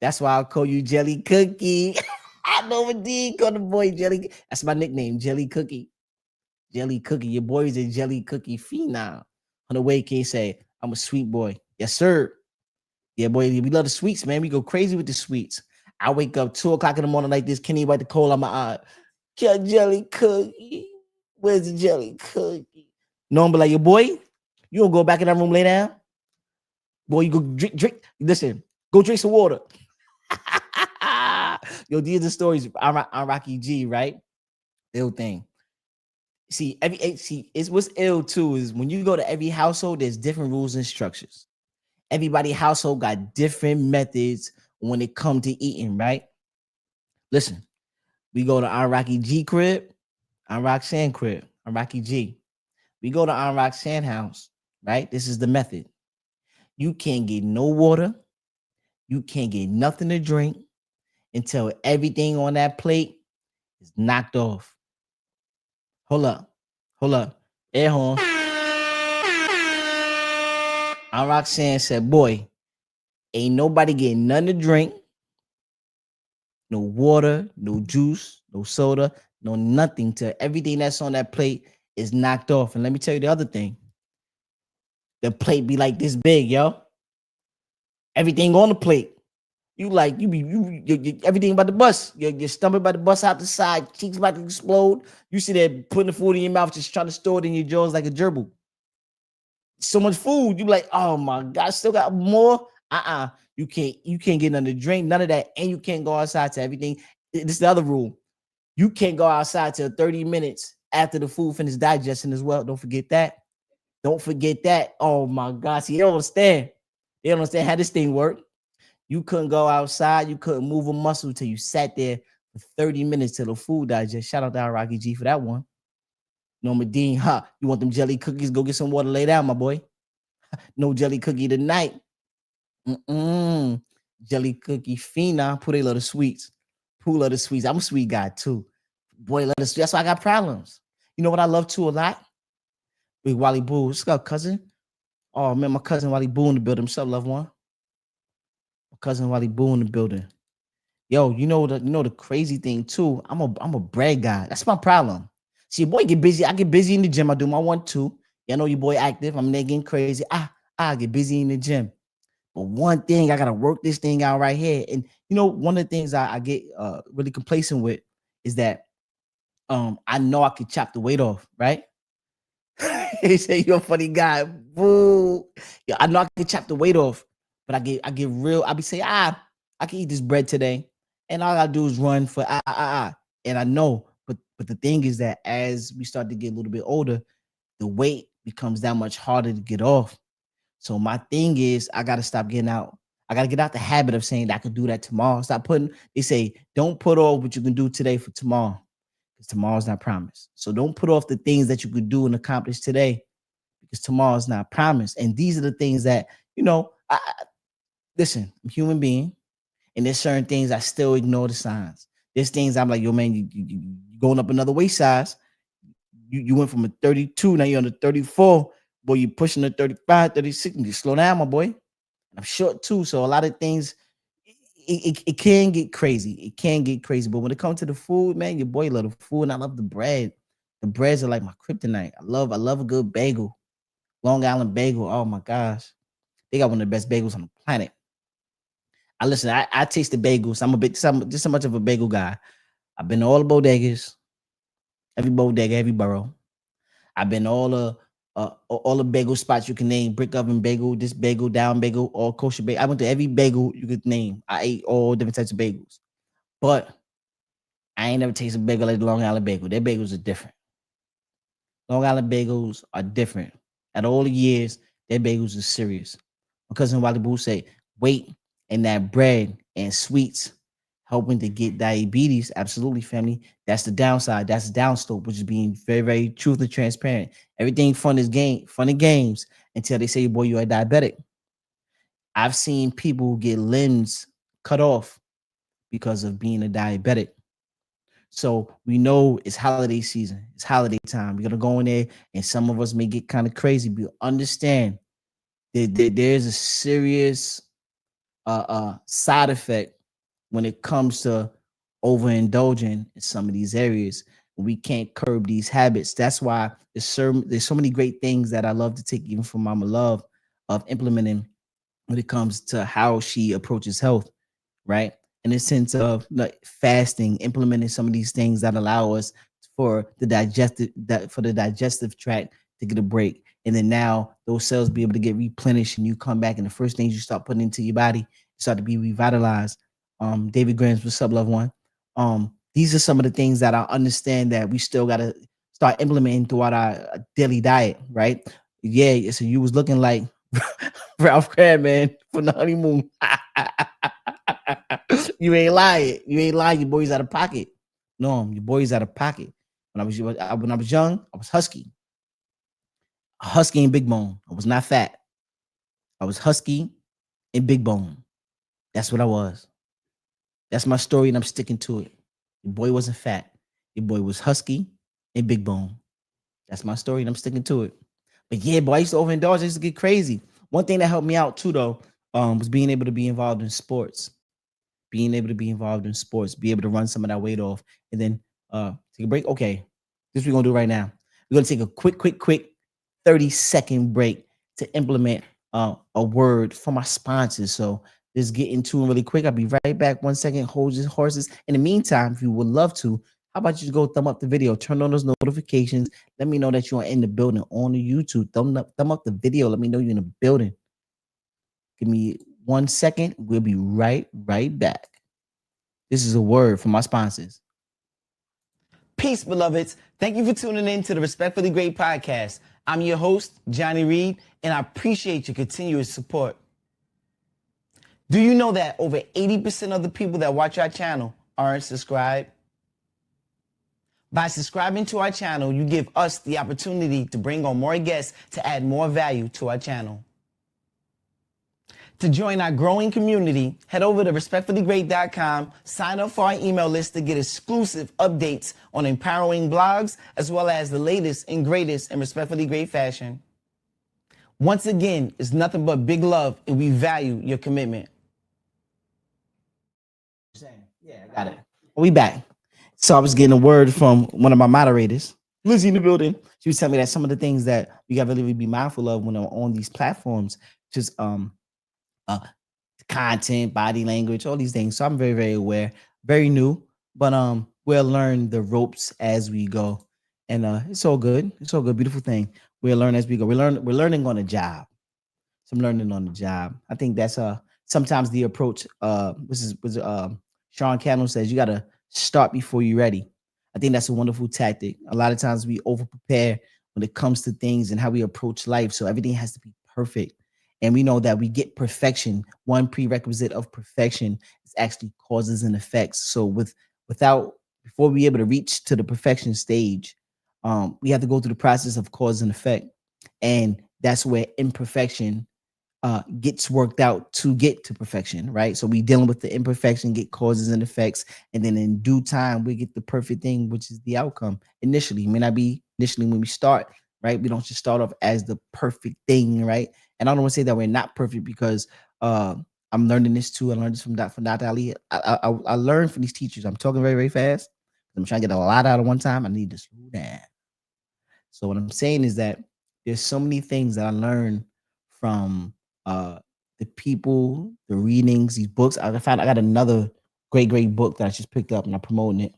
That's why I'll call you Jelly Cookie. I know what D call the boy Jelly. That's my nickname, Jelly Cookie. Jelly Cookie. Your boy is a Jelly Cookie phenom. On the way, can say, I'm a sweet boy. Yes, sir. Yeah, boy, we love the sweets, man. We go crazy with the sweets. I wake up 2 o'clock in the morning like this. Kenny wipe the coal on my eye. Get Jelly Cookie. Where's the Jelly Cookie? No, I'm be like, your boy, you don't go back in that room, lay down. Boy, you go drink. Listen, go drink some water. Yo, these are the stories. I'm Rocky G, right? Ill thing. See, it's what's ill too is when you go to every household, there's different rules and structures. Everybody household got different methods when it come to eating, right? Listen, we go to Aunt Rocky G crib, Aunt Roxanne crib, Aunt Rocky G. We go to Aunt Roxanne house, right? This is the method. You can't get no water. You can't get nothing to drink until everything on that plate is knocked off. Hold up. Hold up. Air horn. Aunt Roxanne said, boy, ain't nobody getting nothing to drink, no water, no juice, no soda, no nothing till everything that's on that plate is knocked off. And let me tell you the other thing. The plate be like this big, yo. Everything on the plate. You like you everything about the bus. Your stomach about to bust out the side, cheeks about to explode. You see that putting the food in your mouth, just trying to store it in your jaws like a gerbil. So much food. You like, oh my God, still got more. You can't get none to drink, none of that, and you can't go outside to everything. This is the other rule. You can't go outside till 30 minutes after the food finishes digesting as well. Don't forget that. Don't forget that. Oh my God. See, they don't understand. They don't understand how this thing works. You couldn't go outside. You couldn't move a muscle till you sat there for 30 minutes till the food digest. Shout out to our Rocky G for that one. Norma Dean, you want them jelly cookies? Go get some water, lay down, my boy. No jelly cookie tonight. Mm-mm. Jelly cookie phenom. Put a lot of sweets. Who love the sweets? I'm a sweet guy too. Boy, love the sweets. That's why I got problems. You know what I love too a lot? Big Wally Boo. What's up, cousin? Oh man, my cousin Wally Boo in the building. What's up, loved one? My cousin Wally Boo in the building. Yo, you know the crazy thing too. I'm a bread guy. That's my problem. See, your boy get busy. I get busy in the gym. I do my 1-2. Yeah, I know your boy active. I'm there getting crazy. I get busy in the gym. But one thing I gotta work this thing out right here. And one of the things I get really complacent with is that I know I could chop the weight off, right? He said you're a funny guy. Boo. Yeah, I know I can chop the weight off, but I get real. I be saying, I can eat this bread today. And all I gotta do is run for And I know, but the thing is that as we start to get a little bit older, the weight becomes that much harder to get off. So my thing is I gotta stop getting out. I gotta get out the habit of saying that I could do that tomorrow. Stop putting, they say, don't put off what you can do today for tomorrow. Because tomorrow's not promised. So don't put off the things that you could do and accomplish today because tomorrow's not promised. And these are the things that, listen, I'm a human being, and there's certain things I still ignore the signs. There's things I'm like, yo, man, you going up another weight size. You went from a 32, now you're on a 34. Boy, you pushing the 35, 36, and you slow down, my boy. I'm short too, so a lot of things it can get crazy. It can get crazy, but when it comes to the food, man, your boy love the food, and I love the bread. The breads are like my kryptonite. I love a good bagel, Long Island bagel. Oh my gosh, they got one of the best bagels on the planet. I taste the bagels. Just so much of a bagel guy. I've been to all the bodegas, every bodega, every borough. I've been all the bagel spots you can name: brick oven bagel, this bagel, down bagel, all kosher bagel. I went to every bagel you could name. I ate all different types of bagels, but I ain't never tasted a bagel like the Long Island bagel. Their bagels are different. Long Island bagels are different. At all the years, their bagels are serious. My cousin Wally Boo say, weight and that bread and sweets helping to get diabetes. Absolutely, family. That's the downside. That's the downslope, which is being very, very truthful and transparent. Everything fun and games until they say, boy, you're a diabetic. I've seen people get limbs cut off because of being a diabetic. So we know it's holiday season. It's holiday time. We're gonna go in there, and some of us may get kind of crazy. But understand that there's a serious side effect when it comes to overindulging in some of these areas. We can't curb these habits. That's why there's so many great things that I love to take even from Mama Love of implementing when it comes to how she approaches health, right? In the sense of like fasting, implementing some of these things that allow us for the digestive tract to get a break. And then now those cells be able to get replenished and you come back and the first things you start putting into your body start to be revitalized. David Grams, what's up, loved one? These are some of the things that I understand that we still gotta start implementing throughout our daily diet, right? Yeah, so you was looking like Ralph Cram, from the honeymoon. You ain't lying. You ain't lying. Your boy's out of pocket. No, your boy's out of pocket. When I was young, I was husky and big bone. I was not fat. I was husky and big bone. That's what I was. That's my story, and I'm sticking to it. Your boy wasn't fat. Your boy was husky and big bone. That's my story, and I'm sticking to it. But yeah, boy, I used to overindulge. I used to get crazy. One thing that helped me out too, though, was being able to be involved in sports. Being able to be involved in sports, be able to run some of that weight off, and then take a break. Okay, this we're gonna do right now. We're gonna take a quick 30-second break to implement a word from my sponsors. So just get into it really quick. I'll be right back. 1 second. Hold your horses. In the meantime, if you would love to, how about you go thumb up the video, turn on those notifications. Let me know that you are in the building on the YouTube. Thumb up the video. Let me know you're in the building. Give me 1 second. We'll be right back. This is a word from my sponsors. Peace, beloveds. Thank you for tuning in to the Respectfully Great podcast. I'm your host, Johnny Reed, and I appreciate your continuous support. Do you know that over 80% of the people that watch our channel aren't subscribed? By subscribing to our channel, you give us the opportunity to bring on more guests to add more value to our channel. To join our growing community, head over to respectfullygreat.com, sign up for our email list to get exclusive updates on empowering blogs, as well as the latest and greatest in Respectfully Great fashion. Once again, it's nothing but big love, and we value your commitment. Yeah, I got it. We back. So I was getting a word from one of my moderators, Lizzie in the building. She was telling me that some of the things that you got to really be mindful of when I'm on these platforms, just uh content, body language, all these things. So I'm very aware, very new, but we'll learn the ropes as we go. And it's all good. It's all good. Beautiful thing. We'll learn as we go. We're learning on the job. Some learning on the job. I think that's sometimes the approach. Was Sean Cannell says you gotta start before you're ready. I think that's a wonderful tactic. A lot of times we over prepare when it comes to things and how we approach life. So everything has to be perfect. And we know that we get perfection. One prerequisite of perfection is actually causes and effects. So without before we able to reach to the perfection stage, we have to go through the process of cause and effect. And that's where imperfection gets worked out to get to perfection, right? So we dealing with the imperfection, get causes and effects, and then in due time we get the perfect thing, which is the outcome. Initially, it may not be initially when we start, right? We don't just start off as the perfect thing, right? And I don't want to say that we're not perfect because I'm learning this too. I learned this from Dr. Ali. I learned from these teachers. I'm talking very fast. I'm trying to get a lot out of one time. I need to slow down. So what I'm saying is that there's so many things that I learned from uh the people, the readings, these books. I got another great book that I just picked up and I'm promoting it.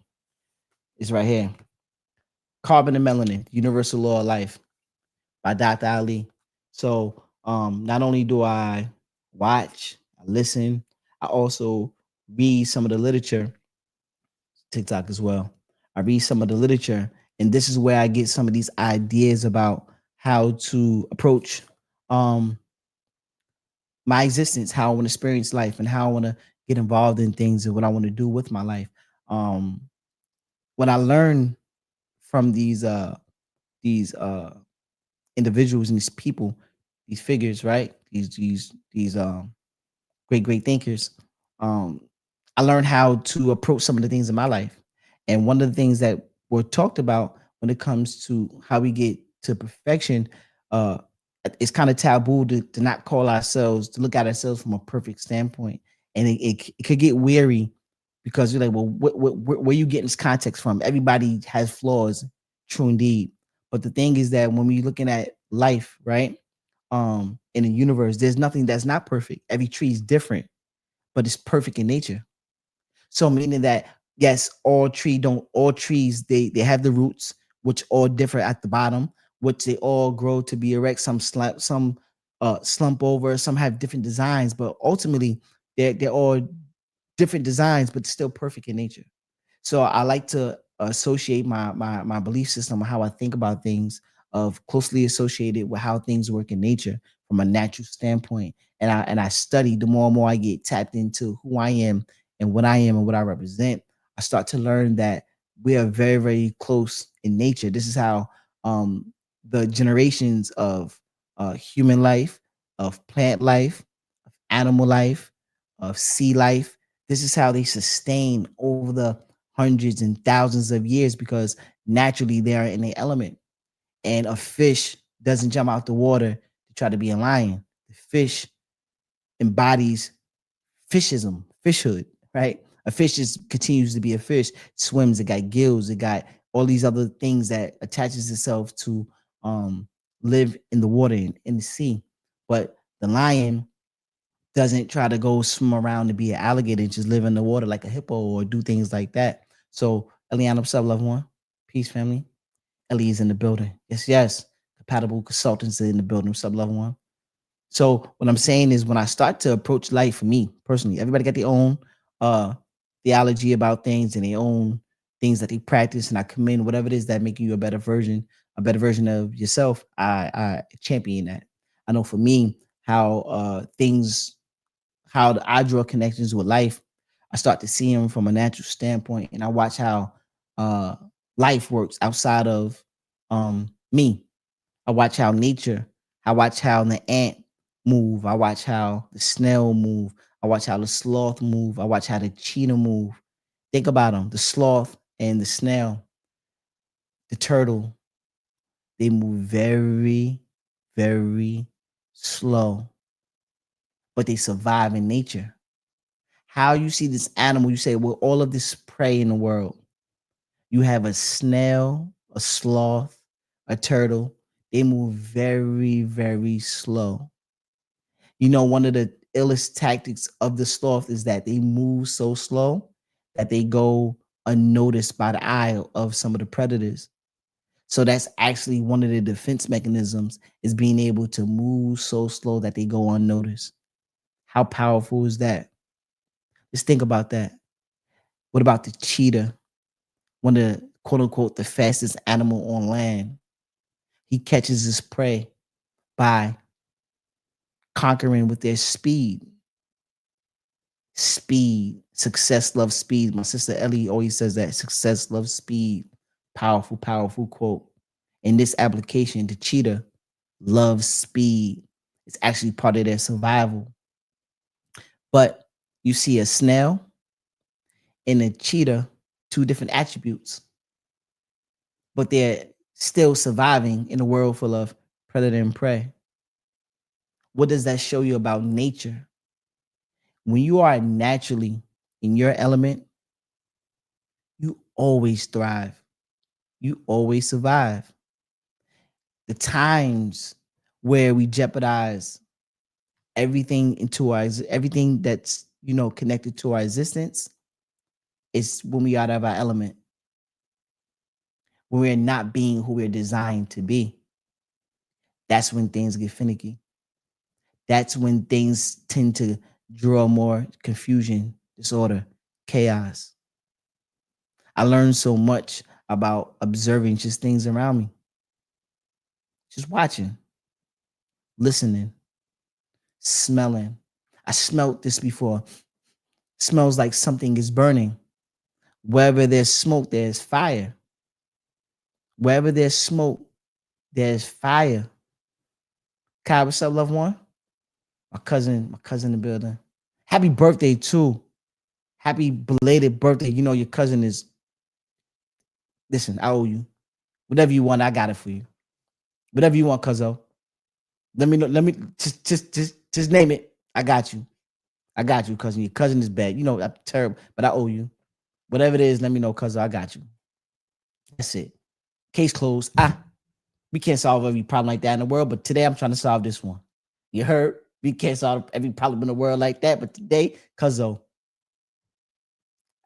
It's right here. Carbon and Melanin, Universal Law of Life by Dr. Ali. So not only do I watch, I listen, I also read some of the literature, TikTok as well. I read some of the literature, and this is where I get some of these ideas about how to approach um my existence, how I want to experience life, and how I want to get involved in things and what I want to do with my life. Um, when I learn from these individuals and these people, these figures, right? These great thinkers. Um, I learned how to approach some of the things in my life, and one of the things that were talked about when it comes to how we get to perfection, uh, it's kind of taboo to not call ourselves, to look at ourselves from a perfect standpoint. And it could get weary because you're like, well, where you getting this context from? Everybody has flaws, true indeed. But the thing is that when we're looking at life, right? In the universe, there's nothing that's not perfect. Every tree is different, but it's perfect in nature. So meaning that yes, all trees they have the roots which all differ at the bottom, which they all grow to be erect. Some slump over, some have different designs, but ultimately they're all different designs, but still perfect in nature. So I like to associate my belief system, how I think about things, of closely associated with how things work in nature from a natural standpoint. And I study. The more and more I get tapped into who I am and what I am and what I represent, I start to learn that we are very, very close in nature. This is how the generations of human life, of plant life, of animal life, of sea life, this is how they sustain over the hundreds and thousands of years, because naturally they are in the element. And a fish doesn't jump out the water to try to be a lion. The fish embodies fishism, fishhood, right? A fish just continues to be a fish, swims, it got gills, it got all these other things that attaches itself to um live in the water, in the sea. But the lion doesn't try to go swim around to be an alligator and just live in the water like a hippo or do things like that. So, Eliana, what's up, loved one? Peace, family. Ellie is in the building. Yes, yes. Compatible consultants are in the building. What's up, loved one? So, what I'm saying is, when I start to approach life, for me personally, everybody got their own uh theology about things and their own things that they practice, and I commend whatever it is that make you a better version of yourself. I champion that. I know for me how I draw connections with life. I start to see them from a natural standpoint, and I watch how uh, life works outside of me. I watch how nature. I watch how the ant move. I watch how the snail move. I watch how the sloth move. I watch how the cheetah move. Think about them: the sloth and the snail, the turtle. They move very, very slow, but they survive in nature. How you see this animal, you say, well, all of this prey in the world, you have a snail, a sloth, a turtle. They move very, very slow. You know, one of the illest tactics of the sloth is that they move so slow that they go unnoticed by the eye of some of the predators. So that's actually one of the defense mechanisms, is being able to move so slow that they go unnoticed. How powerful is that? Just think about that. What about the cheetah? One of the quote unquote the fastest animal on land. He catches his prey by conquering with their speed. Speed. Success loves speed. My sister Ellie always says that success loves speed. Powerful, powerful quote. In this application, the cheetah loves speed. It's actually part of their survival. But you see a snail and a cheetah, two different attributes, but they're still surviving in a world full of predator and prey. What does that show you about nature? When you are naturally in your element, you always thrive. You always survive. The times where we jeopardize everything that's connected to our existence is when we are out of our element, when we're not being who we're designed to be. That's when things get finicky. That's when things tend to draw more confusion, disorder, chaos. I learned so much about observing just things around me, just watching, listening, smelling. I smelt this before. Smells like something is burning. Wherever there's smoke, there's fire. Wherever there's smoke, there's fire. Kai, what's up, loved one? My cousin in the building. Happy birthday, too. Happy belated birthday. You know your cousin is, listen, I owe you. Whatever you want, I got it for you. Whatever you want, cuzzo. Let me know. Let me just name it. I got you. I got you, cousin. Your cousin is bad. You know, I'm terrible, but I owe you. Whatever it is, let me know, cousin. I got you. That's it. Case closed. We can't solve every problem like that in the world, but today I'm trying to solve this one. You heard? We can't solve every problem in the world like that, but today, cuzzo,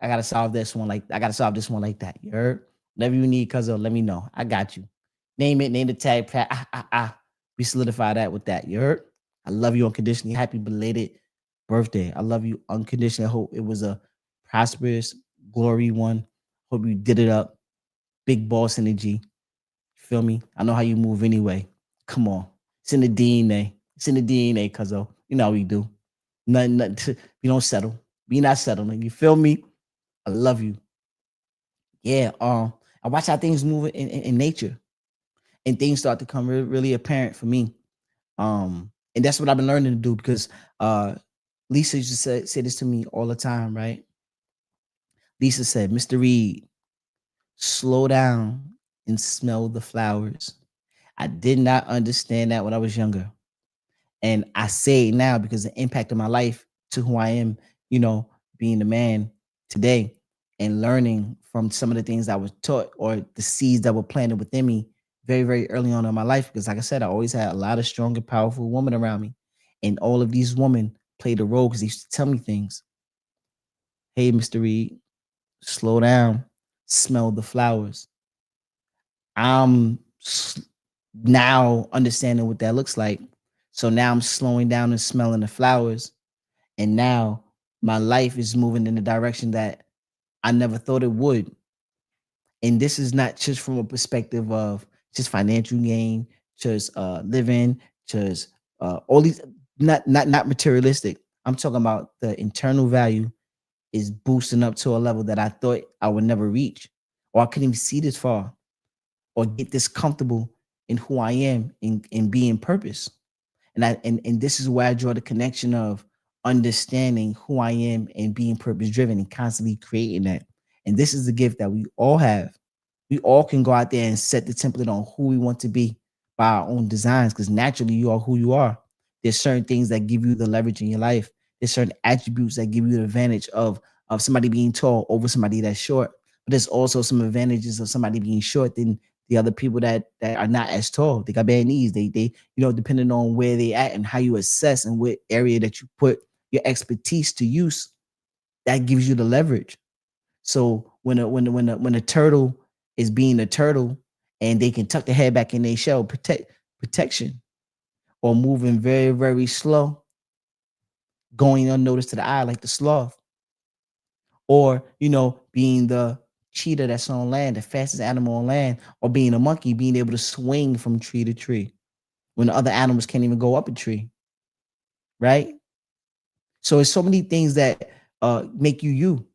I gotta solve this one like that. You heard? Whatever you need, cuzzo, let me know. I got you. Name it, name the tag. We solidify that with that. You heard? I love you unconditionally. Happy belated birthday. I love you unconditionally. I hope it was a prosperous, glory one. Hope you did it up. Big boss energy. Feel me? I know how you move anyway. Come on. It's in the DNA. It's in the DNA, cuzzo. You know how we do. Nothing we don't settle. We not settling. You feel me? I love you. Yeah. I watch how things move in nature and things start to come really apparent for me. And that's what I've been learning to do because Lisa used to say this to me all the time, right? Lisa said, Mr. Reed, slow down and smell the flowers. I did not understand that when I was younger. And I say it now because the impact of my life to who I am, you know, being the man today and learning from some of the things I was taught or the seeds that were planted within me very, very early on in my life. Because, like I said, I always had a lot of strong and powerful women around me. And all of these women played a role because they used to tell me things. Hey, Mr. Reed, slow down, smell the flowers. I'm now understanding what that looks like. So now I'm slowing down and smelling the flowers. And now my life is moving in the direction that I never thought it would. And this is not just from a perspective of just financial gain, just living, just all these not materialistic. I'm talking about the internal value is boosting up to a level that I thought I would never reach, or I couldn't even see this far, or get this comfortable in who I am in being purpose. And this is where I draw the connection of understanding who I am and being purpose driven and constantly creating that. And this is the gift that we all have. We all can go out there and set the template on who we want to be by our own designs because naturally you are who you are. There's certain things that give you the leverage in your life. There's certain attributes that give you the advantage of somebody being tall over somebody that's short. But there's also some advantages of somebody being short than the other people that are not as tall. They got bad knees. They depending on where they at and how you assess and what area that you put your expertise to use, that gives you the leverage. So when a turtle is being a turtle and they can tuck the head back in their shell, protection, or moving very, very slow, going unnoticed to the eye like the sloth, or being the cheetah that's on land, the fastest animal on land, or being a monkey, being able to swing from tree to tree when the other animals can't even go up a tree, right? So it's so many things that make you you.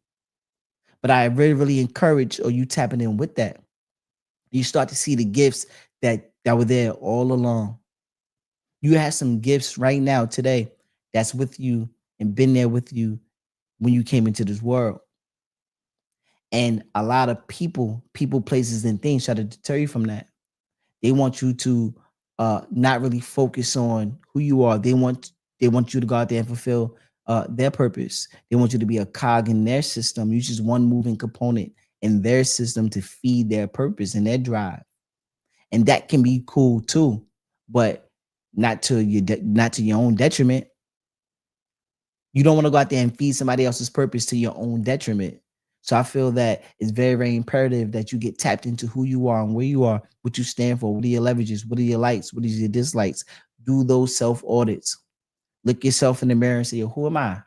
But I really, really encourage or you tapping in with that. You start to see the gifts that were there all along. You have some gifts right now today that's with you and been there with you when you came into this world. And a lot of people, places, and things try to deter you from that. They want you to not really focus on who you are. They want you to go out there and fulfill their purpose. They want you to be a cog in their system. You're just one moving component in their system to feed their purpose and their drive. And that can be cool too, but not to your own detriment. You don't want to go out there and feed somebody else's purpose to your own detriment. So I feel that it's very, very imperative that you get tapped into who you are and where you are, what you stand for, what are your leverages, what are your likes, what is your dislikes. Do those self audits. Look yourself in the mirror and say, who am I?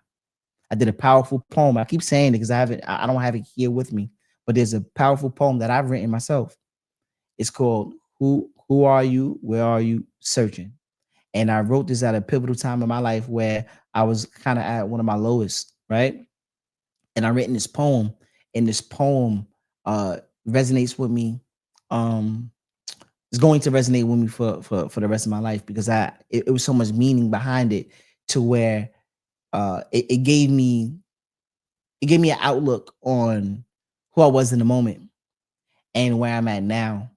I did a powerful poem. I keep saying it because I don't have it here with me, but there's a powerful poem that I've written myself. It's called Who Are You? Where Are You? Searching. And I wrote this at a pivotal time in my life where I was kind of at one of my lowest, right? And I written this poem, and this poem resonates with me. Um, it's going to resonate with me for the rest of my life because it was so much meaning behind it to where it gave me an outlook on who I was in the moment and where I'm at now.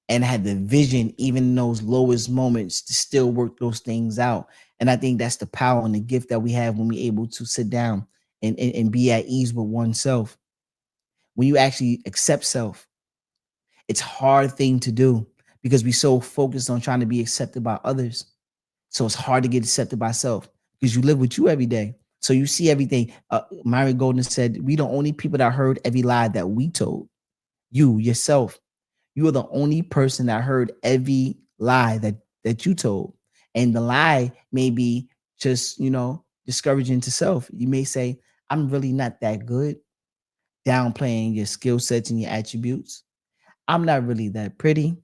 and had the vision, even in those lowest moments, to still work those things out. And I think that's the power and the gift that we have when we're able to sit down and be at ease with oneself. When you actually accept self, it's a hard thing to do because we so focused on trying to be accepted by others. So it's hard to get accepted by self because you live with you every day. So you see everything. Myron Golden said, "We the only people that heard every lie that we told. You yourself, you are the only person that heard every lie that you told, and the lie may be just discouraging to self. You may say, "I'm really not that good," downplaying your skill sets and your attributes. I'm not really that pretty.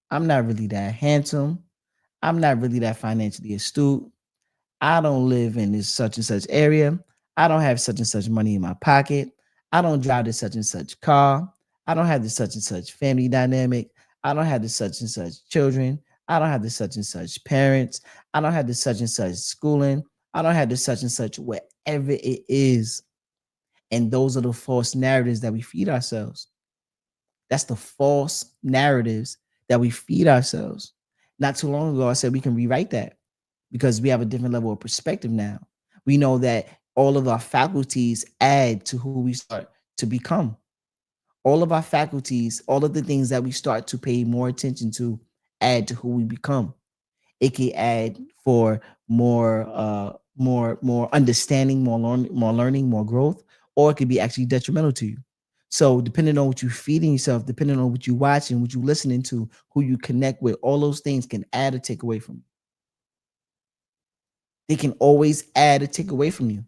I'm not really that handsome. I'm not really that financially astute. I don't live in this such and such area. I don't have such and such money in my pocket. I don't drive this such and such car. I don't have this such and such family dynamic. I don't have this such and such children. I don't have this such and such parents. I don't have this such and such schooling. I don't have this such and such whatever it is. And those are the false narratives that we feed ourselves. That's the false narratives that we feed ourselves. Not too long ago, I said we can rewrite that because we have a different level of perspective now. We know that all of our faculties add to who we start to become. All of our faculties, all of the things that we start to pay more attention to, add to who we become. It can add for more understanding, more learning, more growth, or it could be actually detrimental to you. So depending on what you're feeding yourself, depending on what you watching, what you listening to, who you connect with, all those things can add or take away from you. They can always add or take away from you.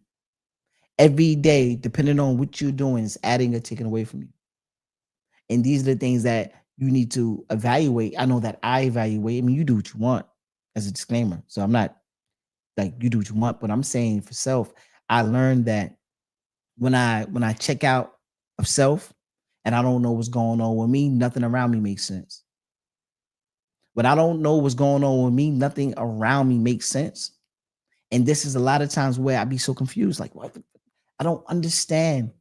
Every day, depending on what you're doing, is adding or taking away from you. And these are the things that you need to evaluate. I know that I evaluate. I mean, you do what you want as a disclaimer. So I'm not like you do what you want, but I'm saying for self, I learned that when I check out of self and I don't know what's going on with me, nothing around me makes sense. When I don't know what's going on with me, nothing around me makes sense. And this is a lot of times where I be so confused, like, what? I don't understand.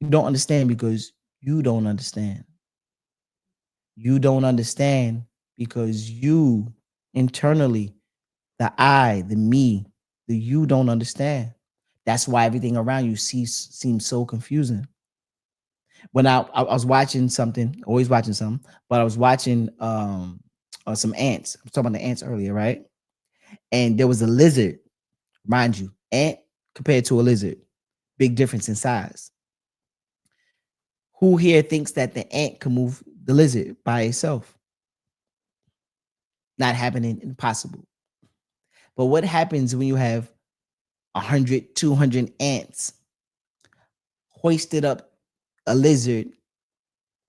You don't understand because you don't understand. You don't understand because you internally, the I, the me, the you don't understand. That's why everything around you seems so confusing. When I was watching something, always watching something, but I was watching some ants. I was talking about the ants earlier, right? And there was a lizard, mind you, ant compared to a lizard, big difference in size. Who here thinks that the ant can move the lizard by itself? Not happening, impossible. But what happens when you have 100, 200 ants hoisted up a lizard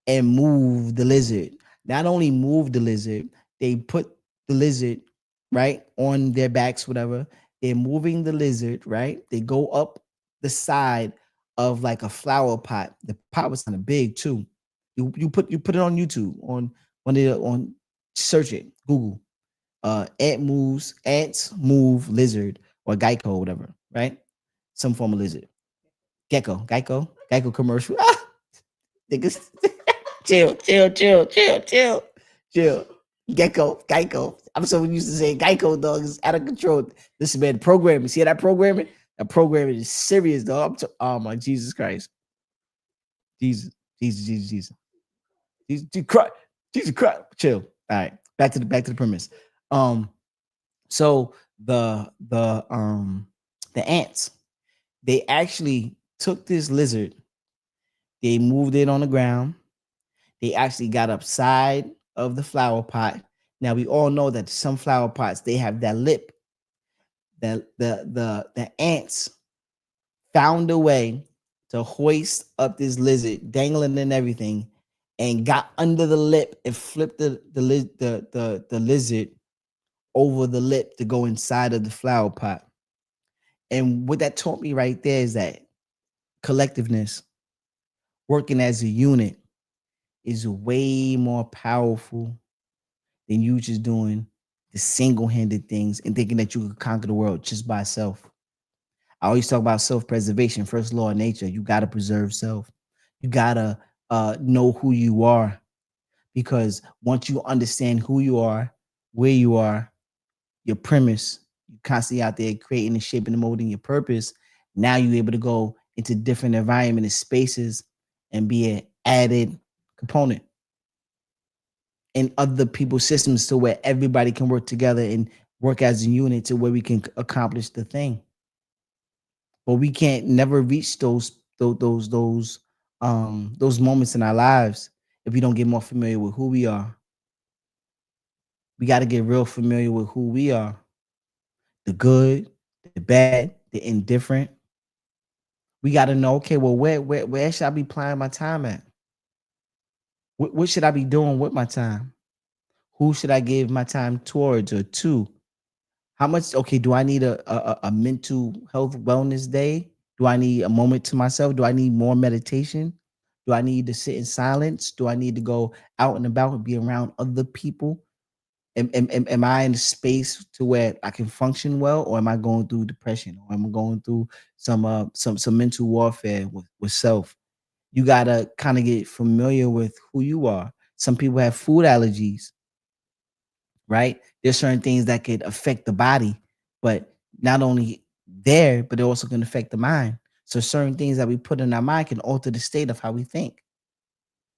and move the lizard? Not only move the lizard, they put the lizard right on their backs, whatever. They're moving the lizard, right? They go up the side of like a flower pot. The pot was kind of big too. You put it on YouTube on search it, Google. Ants move lizard or Geico or whatever, right? Some form of lizard. Geico commercial. Ah, niggas, chill. Geico. I'm so used to saying Geico, dog. It's out of control. This man programming. See that programming? That programming is serious, dog. Oh my Jesus Christ. Jesus, Jesus, Jesus, Jesus. Jesus Christ. Jesus Christ. Chill. All right. Back to the premise. Um, so the ants, they actually took this lizard, they moved it on the ground, they actually got upside of the flower pot. Now we all know that some flower pots they have that lip. That the ants found a way to hoist up this lizard, dangling and everything, and got under the lip and flipped the lizard over the lip to go inside of the flower pot. And what that taught me right there is that collectiveness, working as a unit, is way more powerful than you just doing the single-handed things and thinking that you could conquer the world just by self. I always talk about self-preservation, first law of nature. You got to preserve self. You got to know who you are. because once you understand who you are, where you are, your premise, you constantly out there creating and shaping and molding your purpose. Now you're able to go into different environment and spaces and be an added component in other people's systems to where everybody can work together and work as a unit to where we can accomplish the thing. But we can't never reach those moments in our lives if we don't get more familiar with who we are. We got to get real familiar with who we are, the good, the bad, the indifferent. We got to know, okay, well, where should I be applying my time at? What should I be doing with my time? Who should I give my time towards or to? How much? Okay, do I need a mental health wellness day? Do I need a moment to myself? Do I need more meditation? Do I need to sit in silence? Do I need to go out and about and be around other people? Am I in a space to where I can function well, or am I going through depression, or am I going through some mental warfare with self? You gotta kind of get familiar with who you are. Some people have food allergies, right? There's certain things that could affect the body, but not only there, but it also can affect the mind. So certain things that we put in our mind can alter the state of how we think.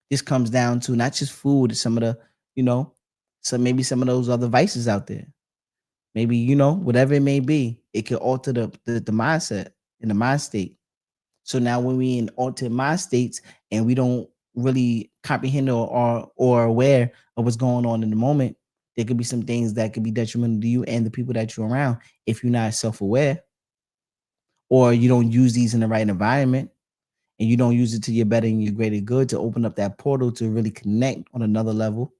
This comes down to not just food, some of the, you know, so maybe some of those other vices out there. Maybe, whatever it may be, it can alter the mindset and the mind state. So now when we in altered mind states and we don't really comprehend or aware of what's going on in the moment, there could be some things that could be detrimental to you and the people that you're around if you're not self-aware, or you don't use these in the right environment, and you don't use it to your better and your greater good to open up that portal to really connect on another level,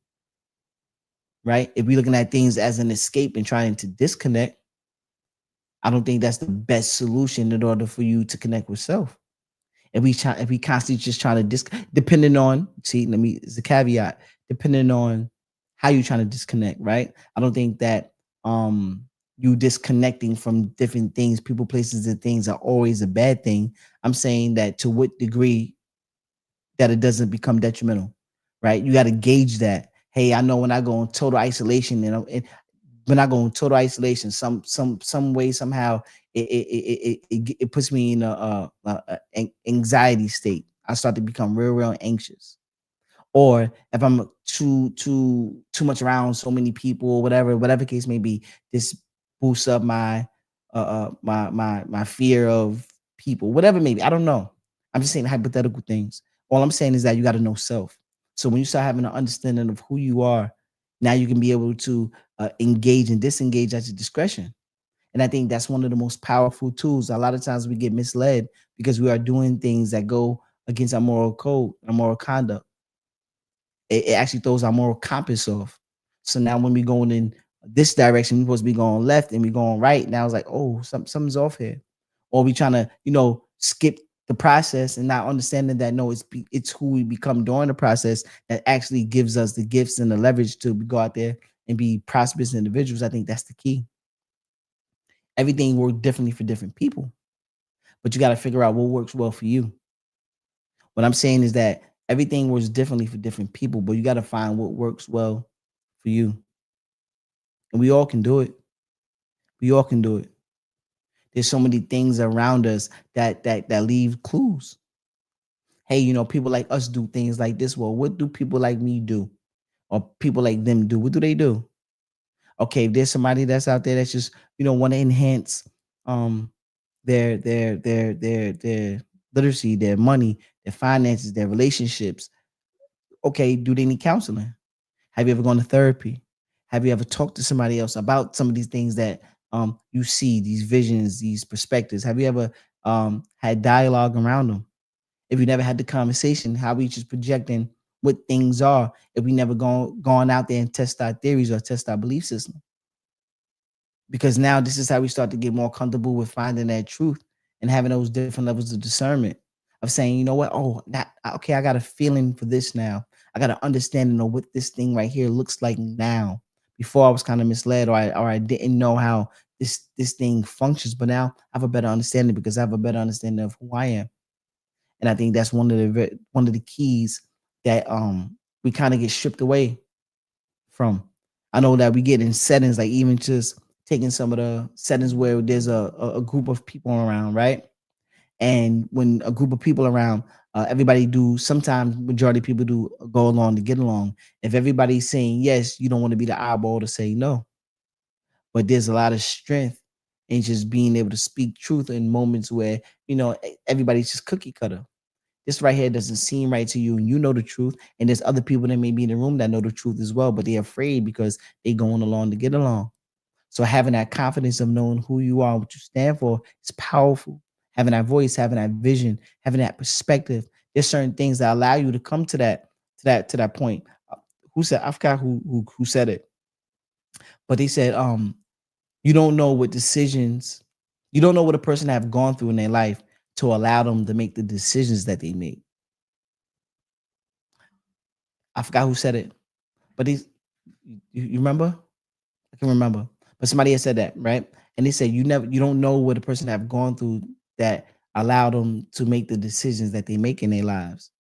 right? If we're looking at things as an escape and trying to disconnect, I don't think that's the best solution in order for you to connect with self. If we constantly just trying to depending on, see, let me, it's a caveat, depending on how you trying to disconnect, right? I don't think that you disconnecting from different things, people, places, and things are always a bad thing. I'm saying that to what degree that it doesn't become detrimental, right? You got to gauge that. Hey, I know when I go in total isolation, when I go in total isolation, some way somehow it puts me in a anxiety state. I start to become real anxious. Or if I'm too much around so many people, or whatever case may be, this boosts up my fear of people, whatever maybe. I don't know. I'm just saying hypothetical things. All I'm saying is that you got to know self. So when you start having an understanding of who you are, now you can be able to engage and disengage at your discretion. And I think that's one of the most powerful tools. A lot of times we get misled because we are doing things that go against our moral code, our moral conduct. It actually throws our moral compass off. So now when we going in this direction, we're supposed to be going left and we going right. Now it's like, oh, something's off here. Or we trying to, skip the process and not understanding that no, it's who we become during the process that actually gives us the gifts and the leverage to go out there and be prosperous individuals. I think that's the key. Everything works differently for different people, but you got to figure out what works well for you. What I'm saying is that everything works differently for different people, but you got to find what works well for you. And we all can do it. We all can do it. There's so many things around us that leave clues. Hey, people like us do things like this. Well, what do people like me do? Or people like them do? What do they do? Okay, if there's somebody that's out there that's just, want to enhance their literacy, their money, their finances, their relationships. Okay, do they need counseling? Have you ever gone to therapy? Have you ever talked to somebody else about some of these things that you see, these visions, these perspectives? Have you ever had dialogue around them? If you never had the conversation, how we just projecting what things are if we never gone out there and test our theories or test our belief system? Because now this is how we start to get more comfortable with finding that truth and having those different levels of discernment of saying, you know what, oh, that okay, I got a feeling for this now. I got an understanding of what this thing right here looks like now. Before I was kind of misled, or I didn't know how this thing functions, but now I have a better understanding because I have a better understanding of who I am. And I think that's one of the keys that we kind of get stripped away from. I know that we get in settings like even just taking some of the settings where there's a group of people around, right? And when a group of people around, everybody do sometimes majority of people do go along to get along. If everybody's saying yes, you don't want to be the eyeball to say no. But there's a lot of strength in just being able to speak truth in moments where everybody's just cookie cutter. This right here doesn't seem right to you, and you know the truth. And there's other people that may be in the room that know the truth as well, but they're afraid because they going along to get along. So having that confidence of knowing who you are, what you stand for, is powerful. Having that voice, having that vision, having that perspective. There's certain things that allow you to come to that point. Who said? I forgot who said it, but they said, you don't know what decisions, you don't know what a person have gone through in their life to allow them to make the decisions that they make. I forgot who said it, but you remember? I can remember, but somebody had said that, right? And they said you don't know what a person have gone through that allowed them to make the decisions that they make in their lives.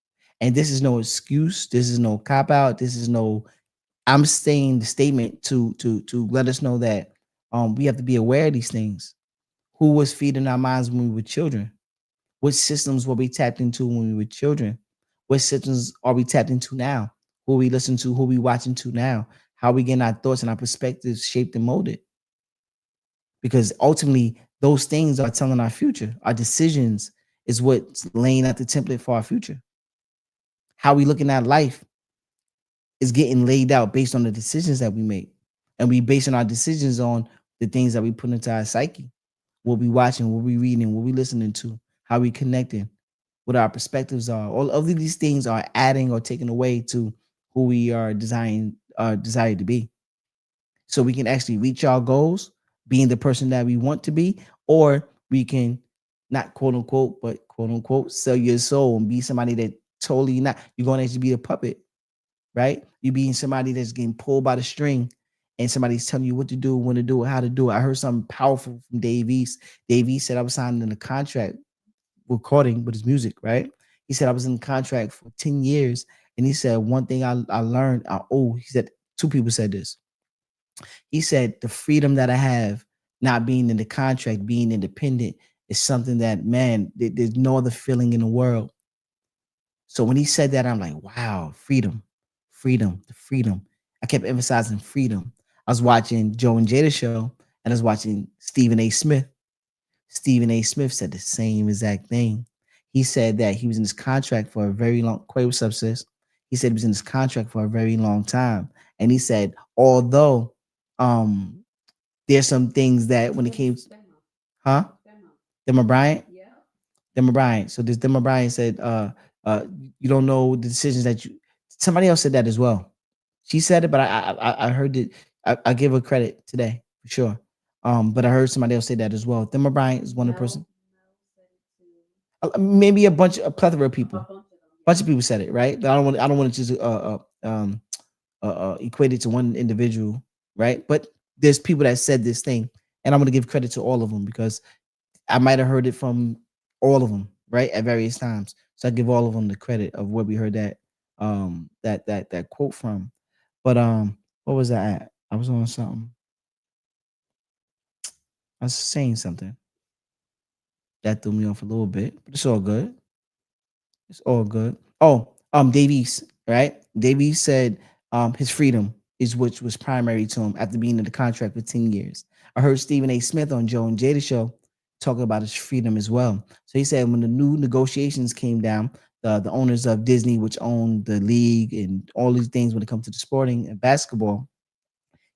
And this is no excuse. This is no cop out. This is no. I'm saying the statement to let us know that we have to be aware of these things. Who was feeding our minds when we were children? What systems were we tapped into when we were children? What systems are we tapped into now? Who we listen to? Who we watching to now? How we getting our thoughts and our perspectives shaped and molded? Because ultimately, those things are telling our future. Our decisions is what's laying out the template for our future. How we looking at life is getting laid out based on the decisions that we make. And we basing our decisions on the things that we put into our psyche. What we watching, what we reading, what we listening to, how we connecting, what our perspectives are. All of these things are adding or taking away to who we are desired to be. So we can actually reach our goals, being the person that we want to be, or we can not quote unquote, but quote unquote, sell your soul and be somebody that totally not. You're going to actually be a puppet, right? You being somebody that's getting pulled by the string and somebody's telling you what to do, when to do it, how to do it. I heard something powerful from Dave East. Dave East said I was signed in a contract recording with his music, right? He said I was in contract for 10 years. And he said one thing I learned, he said two people said this. He said the freedom that I have, not being in the contract, being independent, is something that, man, there's no other feeling in the world. So when he said that, I'm like, wow, freedom, freedom, the freedom. I kept emphasizing freedom. I was watching Joe and Jada show, and I was watching Stephen A. Smith. Stephen A. Smith said the same exact thing. He said that he was in his contract for a very long. Quay, what's up, sis? He said he was in his contract for a very long time, and he said although um there's some things that when it came, huh? Demma Bryant, Demma Bryant. So this Demma Bryant said, uh, you don't know the decisions that you. Somebody else said that as well. She said it, but I heard it. I give her credit today for sure. But I heard somebody else say that as well. Demma Bryant is one of the person. Maybe a plethora of people. Bunch of people said it, right? But I don't want to just equate it to one individual, right? But there's people that said this thing, and I'm going to give credit to all of them because I might have heard it from all of them, right, at various times. So I give all of them the credit of where we heard that quote from. But what was that at? I was on something. I was saying something that threw me off a little bit, but it's all good. It's all good. Oh, Davies, right? Davies said his freedom is which was primary to him after being in the contract for 10 years. I heard Stephen A. Smith on Joe and Jada show talk about his freedom as well. So he said when the new negotiations came down, the owners of Disney, which own the league and all these things when it comes to the sporting and basketball,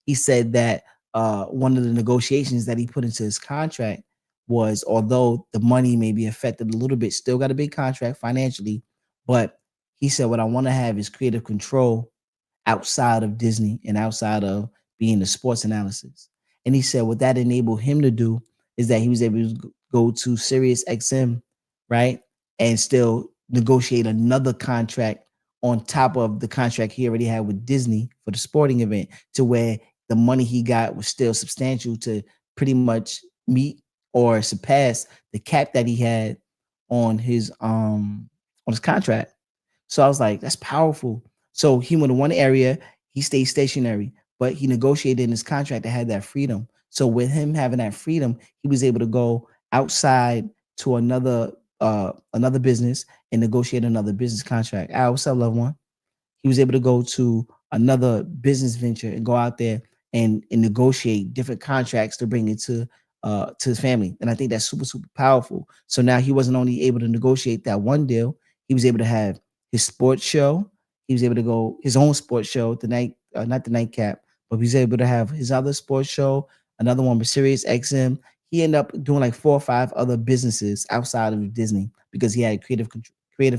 he said that one of the negotiations that he put into his contract was although the money may be affected a little bit, still got a big contract financially, but he said what I want to have is creative control outside of Disney and outside of being the sports analysis. And he said what that enabled him to do is that he was able to go to Sirius XM, right? And still negotiate another contract on top of the contract he already had with Disney for the sporting event to where the money he got was still substantial to pretty much meet or surpass the cap that he had on his contract. So I was like, that's powerful. So he went to one area, he stayed stationary, but he negotiated in his contract that had that freedom. So with him having that freedom, he was able to go outside to another business and negotiate another business contract. Al, what's up, loved one? He was able to go to another business venture and go out there and negotiate different contracts to bring it to his family. And I think that's super, super powerful. So now he wasn't only able to negotiate that one deal, he was able to have his sports show. He was able to go his own sports show, the night, not the nightcap, but he was able to have his other sports show, another one with Sirius XM. He ended up doing like 4 or 5 other businesses outside of Disney because he had creative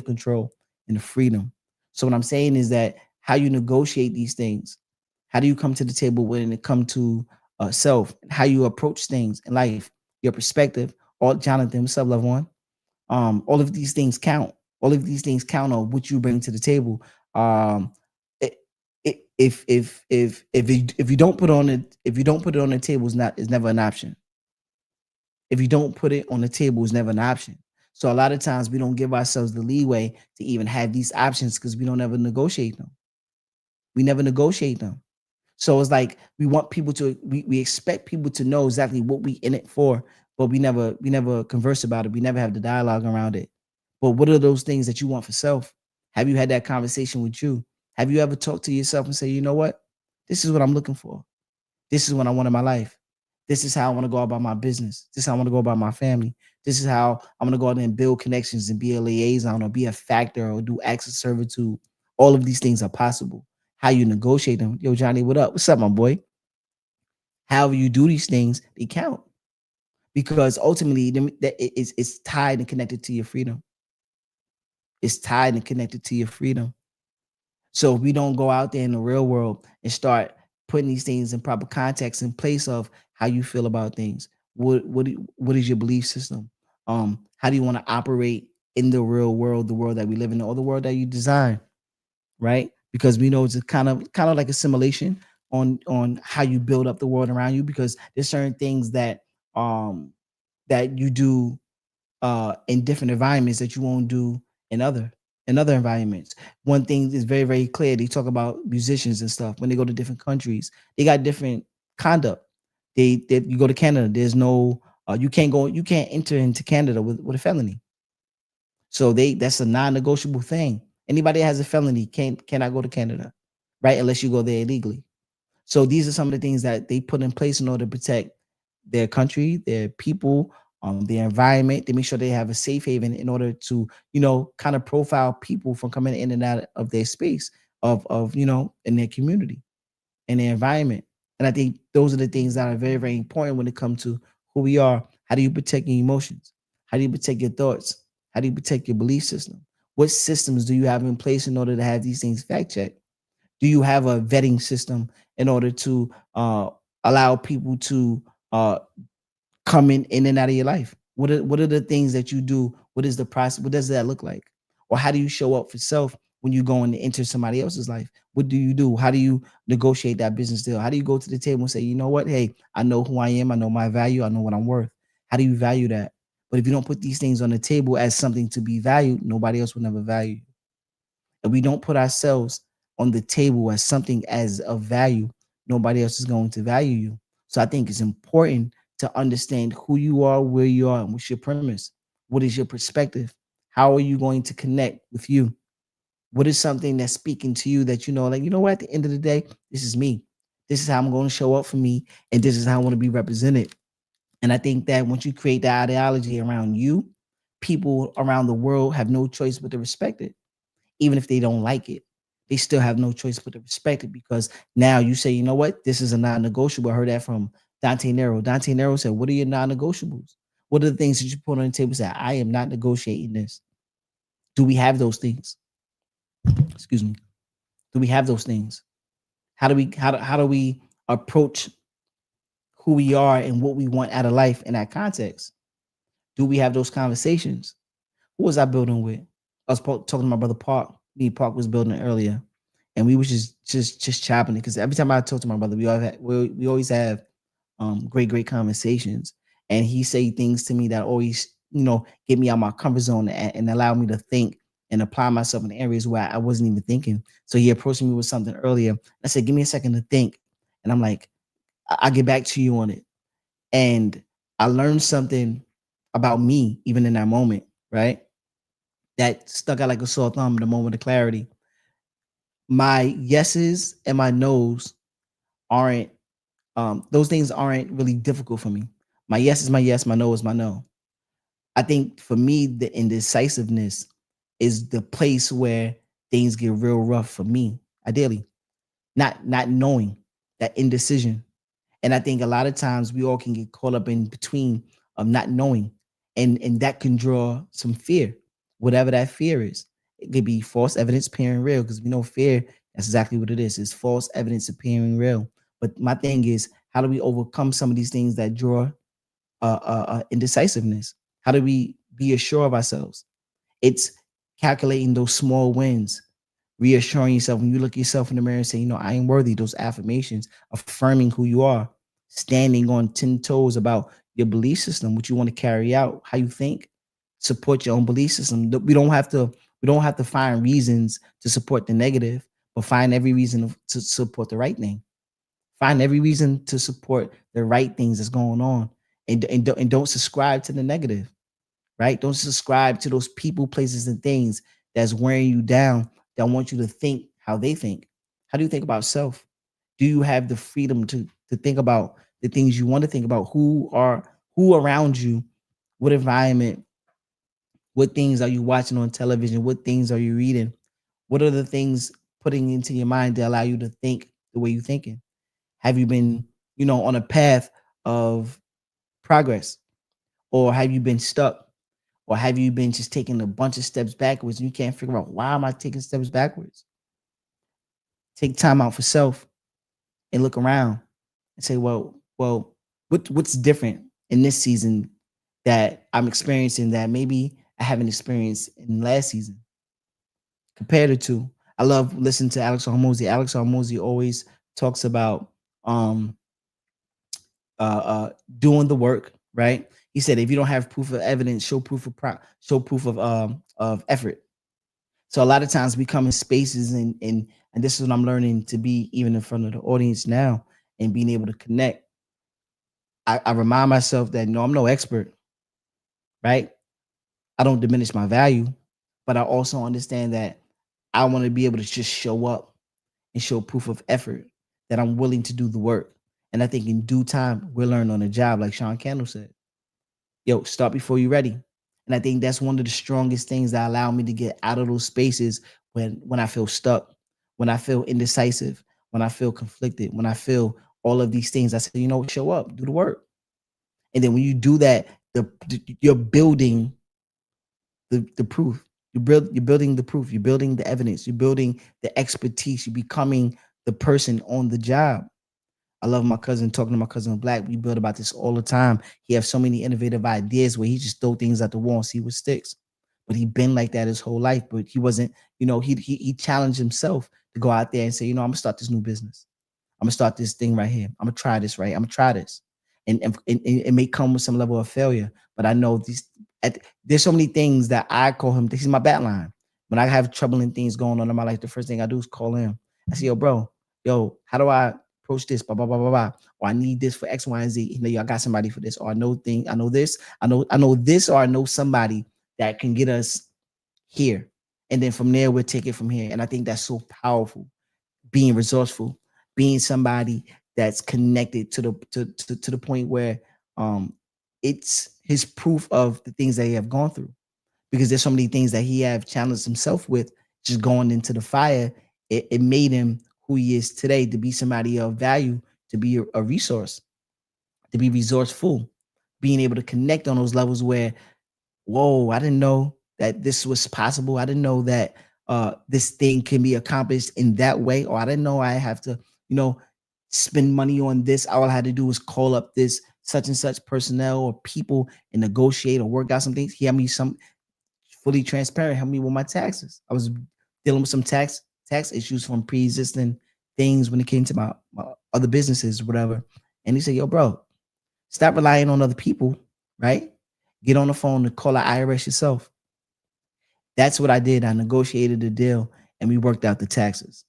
control and the freedom. So what I'm saying is that how you negotiate these things, how do you come to the table when it comes to self, how you approach things in life, your perspective. All Jonathan, what's up, loved one? All of these things count. All of these things count on what you bring to the table. Um, it, if you don't put on it, if you don't put it on the table, it's never an option. If you don't put it on the table, it's never an option. So a lot of times we don't give ourselves the leeway to even have these options because we don't ever negotiate them. We never negotiate them. So it's like we want people to we expect people to know exactly what we in it for, but we never converse about it. We never have the dialogue around it. But what are those things that you want for self? Have you had that conversation with you? Have you ever talked to yourself and say, you know what? This is what I'm looking for. This is what I want in my life. This is how I want to go about my business. This is how I want to go about my family. This is how I'm going to go out there and build connections and be a liaison or be a factor or do acts of servitude. All of these things are possible. How you negotiate them. Yo, Johnny, what up? What's up, my boy? However you do these things, they count because ultimately it's tied and connected to your freedom. It's tied and connected to your freedom. So if we don't go out there in the real world and start putting these things in proper context in place of how you feel about things, what is your belief system? How do you want to operate in the real world, the world that we live in, or the world that you design, right? Because we know it's a kind of like a simulation on how you build up the world around you. Because there's certain things um that you do in different environments that you won't do in other environments. One thing is very, very clear. They talk about musicians and stuff when they go to different countries. They got different conduct. They you go to Canada, there's no you can't enter into Canada with a felony. So that's a non-negotiable thing. Anybody that has a felony cannot go to Canada, right? Unless you go there illegally. So these are some of the things that they put in place in order to protect their country, their people, their environment. They make sure they have a safe haven in order to, kind of profile people from coming in and out of their space of in their community, in their environment. And I think those are the things that are very, very important when it comes to who we are. How do you protect your emotions? How do you protect your thoughts? How do you protect your belief system? What systems do you have in place in order to have these things fact checked? Do you have a vetting system in order to allow people to come in and out of your life? What are the things that you do? What is the process? What does that look like? Or how do you show up for self when you go and enter somebody else's life? What do you do? How do you negotiate that business deal? How do you go to the table and say, you know what? Hey, I know who I am. I know my value. I know what I'm worth. How do you value that? But if you don't put these things on the table as something to be valued, nobody else will never value you. If we don't put ourselves on the table as something as of value, nobody else is going to value you. So I think it's important to understand who you are, where you are, and what's your premise. What is your perspective? How are you going to connect with you? What is something that's speaking to you that like, what, at the end of the day, this is me. This is how I'm going to show up for me, and this is how I want to be represented. And I think that once you create that ideology around you, people around the world have no choice but to respect it, even if they don't like it. They still have no choice but to respect it because now you say, you know what, this is a non-negotiable. I heard that from Dante Nero. Dante Nero said, what are your non-negotiables? What are the things that you put on the table? Say, I am not negotiating this. Do we have those things? Excuse me. Do we have those things? How do we approach who we are and what we want out of life in that context? Do we have those conversations? Who was I building with? I was talking to my brother Park. Me and Park was building it earlier, and we was just chopping it because every time I talk to my brother, we always have great conversations, and he say things to me that always get me out of my comfort zone and allow me to think and apply myself in areas where I wasn't even thinking. So he approached me with something earlier. I said, "Give me a second to think," and I'm like, "I'll get back to you on it." And I learned something about me even in that moment, right? That stuck out like a sore thumb in the moment of clarity. My yeses and my nos aren't those things aren't really difficult for me. My yes is my yes, my no is my no. I think for me, the indecisiveness is the place where things get real rough for me, ideally. Not knowing, that indecision. And I think a lot of times we all can get caught up in between of not knowing. And that can draw some fear, whatever that fear is. It could be false evidence appearing real, because we know fear, that's exactly what it is. It's false evidence appearing real. But my thing is, how do we overcome some of these things that draw indecisiveness? How do we be assured of ourselves? It's calculating those small wins, reassuring yourself when you look yourself in the mirror and say, I am worthy. Those affirmations, affirming who you are, standing on 10 toes about your belief system, what you want to carry out, how you think, support your own belief system. We don't have to find reasons to support the negative, but find every reason to support the right thing. Find every reason to support the right things that's going on, and don't subscribe to the negative, right? Don't subscribe to those people, places, and things that's wearing you down, that want you to think how they think. How do you think about self? Do you have the freedom to think about the things you want to think about? Who around you? What environment? What things are you watching on television? What things are you reading? What are the things putting into your mind to allow you to think the way you're thinking? Have you been, on a path of progress, or have you been stuck? Or have you been just taking a bunch of steps backwards and you can't figure out, why am I taking steps backwards? Take time out for self and look around and say, well, what's different in this season that I'm experiencing that maybe I haven't experienced in last season? Compare the two. I love listening to Alex Hormozy. Alex Hormozy always talks about um doing the work, right? He said, if you don't have proof of evidence, show proof of effort. So a lot of times we come in spaces, and this is what I'm learning to be even in front of the audience now, and being able to connect. I remind myself that no, I'm no expert, right? I don't diminish my value, but I also understand that I want to be able to just show up and show proof of effort, that I'm willing to do the work. And I think in due time we'll learn on the job, like Sean Candle said. Yo, start before you're ready. And I think that's one of the strongest things that allow me to get out of those spaces when I feel stuck, when I feel indecisive, when I feel conflicted, when I feel all of these things. I say, show up, do the work. And then when you do that, you're building the proof. You're building the proof. You're building the evidence. You're building the expertise. You're becoming the person on the job. I love my cousin, talking to my cousin Black. We build about this all the time. He has so many innovative ideas where he just throw things at the wall and see what sticks. But he been like that his whole life. But he wasn't, he challenged himself to go out there and say, I'm gonna start this new business. I'm gonna start this thing right here. I'm gonna try this, right? I'm gonna try this. And it may come with some level of failure, but I know there's so many things that I call him. This is my bat line. When I have troubling things going on in my life, the first thing I do is call him. I say, yo, bro, how do I approach this? Blah, blah, blah, blah, blah. Or I need this for X, Y, and Z. I got somebody for this. Or I know this. I know this, or I know somebody that can get us here. And then from there, we'll take it from here. And I think that's so powerful. Being resourceful, being somebody that's connected to the point where it's his proof of the things that he have gone through. Because there's so many things that he have challenged himself with, just going into the fire. It made him who he is today, to be somebody of value, to be a resource, to be resourceful, being able to connect on those levels where, whoa, I didn't know that this was possible. I didn't know that this thing can be accomplished in that way. Or I didn't know I have to, spend money on this. All I had to do was call up this such and such personnel or people and negotiate or work out some things. He had me some fully transparent, help me with my taxes. I was dealing with some tax issues from pre-existing things when it came to my other businesses or whatever. And he said, yo, bro, stop relying on other people, right? Get on the phone and call the IRS yourself. That's what I did. I negotiated a deal and we worked out the taxes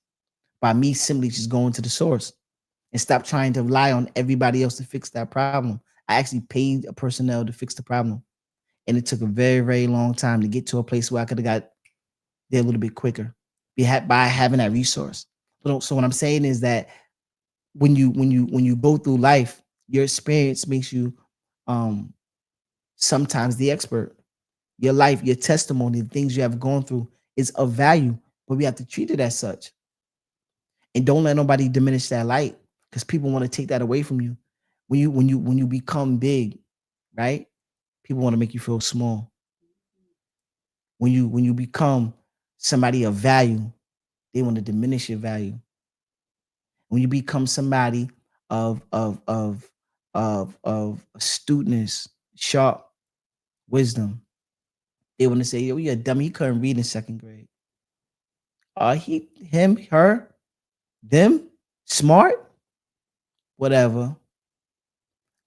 by me simply just going to the source and stop trying to rely on everybody else to fix that problem. I actually paid a personnel to fix the problem. And it took a very, very long time to get to a place where I could have got there a little bit quicker by having that resource. So what I'm saying is that when you go through life, your experience makes you um sometimes the expert. Your life, your testimony, the things you have gone through is of value, but we have to treat it as such. And don't let nobody diminish that light because people want to take that away from you. When you become big, right? People want to make you feel small. When you become somebody of value, they want to diminish your value. When you become somebody of of of of astuteness, sharp wisdom, they want to say, "Yo, you're a dummy. He couldn't read in second grade." He, him, her, them, smart, whatever.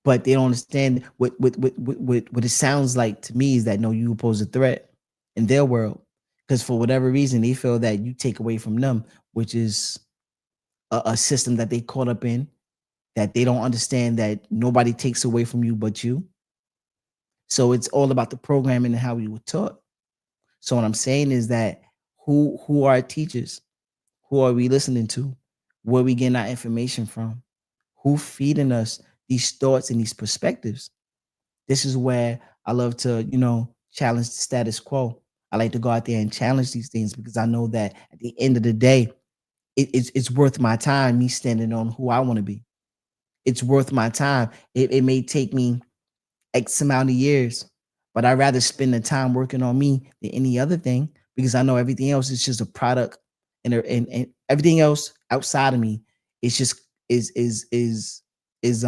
But they don't understand what it sounds like to me is that no, you pose a threat in their world because for whatever reason they feel that you take away from them, which is a system that they caught up in that they don't understand that nobody takes away from you but you. So it's all about the programming and how we were taught. So what I'm saying is that who are our teachers? Who are we listening to? Where are we getting our information from? Who feeding us these thoughts and these perspectives? This is where I love to, challenge the status quo. I like to go out there and challenge these things because I know that at the end of the day, it's worth my time, me standing on who I want to be. It's worth my time. It may take me X amount of years, but I'd rather spend the time working on me than any other thing because I know everything else is just a product and everything else outside of me is just is what's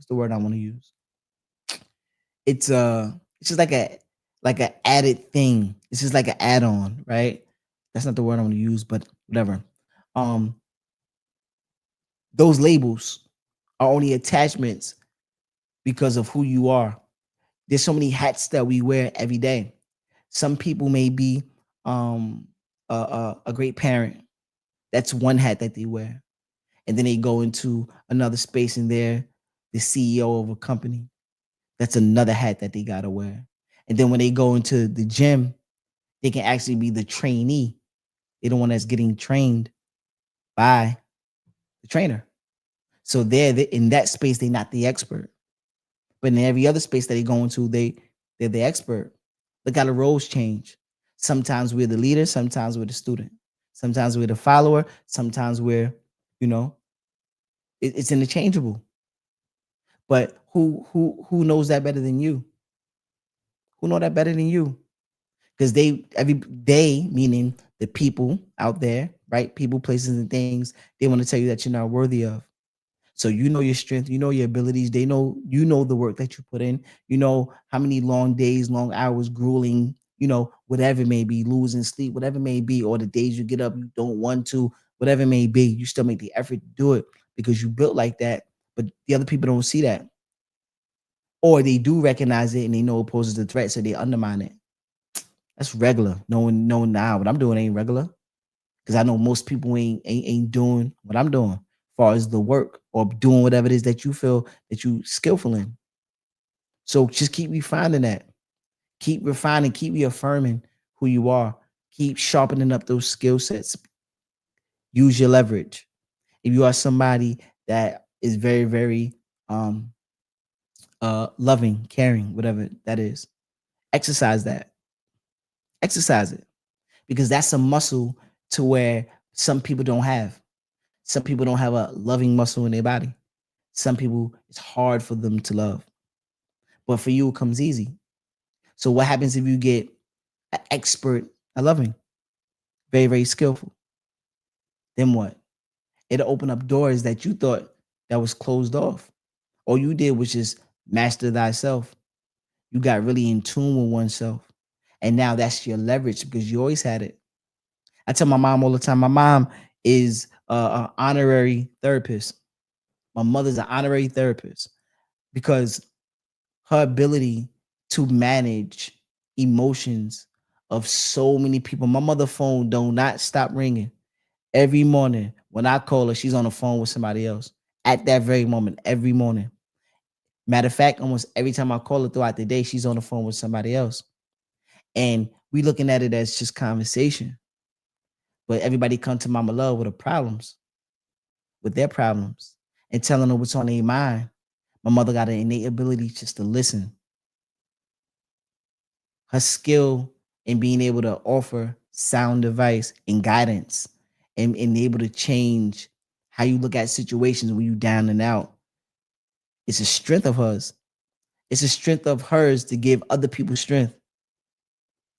the word I want to use? It's just like a added thing. It's just like an add-on, right? That's not the word I want to use, but whatever. Um, those labels are only attachments because of who you are. There's so many hats that we wear every day. Some people may be a great parent. That's one hat that they wear, and then they go into another space and they're the CEO of a company. That's another hat that they gotta wear. And then when they go into the gym, they can actually be the trainee. They're the one that's getting trained by the trainer. So in that space, they're not the expert. But in every other space that they go into, they're the expert. Look how the roles change. Sometimes we're the leader, sometimes we're the student. Sometimes we're the follower, sometimes we're, you know, it's interchangeable. But who knows that better than you? Who know that better than you? Because they meaning the people out there, right? People, places, and things, they want to tell you that you're not worthy of. So you know your strength, you know your abilities. They know you know the work that you put in. You know how many long days, long hours, grueling, whatever it may be, losing sleep, whatever it may be, or the days you get up, you don't want to, whatever it may be, you still make the effort to do it because you built like that. But the other people don't see that. Or they do recognize it and they know it poses a threat, so they undermine it. That's regular. No one know now what I'm doing ain't regular. Because I know most people ain't doing what I'm doing, as far as the work or doing whatever it is that you feel that you skillful in. So just keep refining that. Keep refining, keep reaffirming who you are. Keep sharpening up those skill sets. Use your leverage. If you are somebody that is very, very loving, caring, whatever that is, exercise that. Exercise it. Because that's a muscle to where some people don't have. Some people don't have a loving muscle in their body. Some people, it's hard for them to love. But for you, it comes easy. So what happens if you get an expert at loving? Very, very skillful. Then what? It'll open up doors that you thought that was closed off. All you did was just master thyself. You got really in tune with oneself. And now that's your leverage because you always had it. I tell my mom all the time, my mom is an honorary therapist. My mother's an honorary therapist because her ability to manage emotions of so many people. My mother phone do not stop ringing. Every morning when I call her, she's on the phone with somebody else at that very moment, every morning. Matter of fact, almost every time I call her throughout the day, she's on the phone with somebody else. And we looking at it as just conversation. But everybody come to Mama Love with with their problems, and telling her what's on their mind. My mother got an innate ability just to listen. Her skill in being able to offer sound advice and guidance, and able to change how you look at situations when you down and out. It's a strength of hers. It's a strength of hers to give other people strength.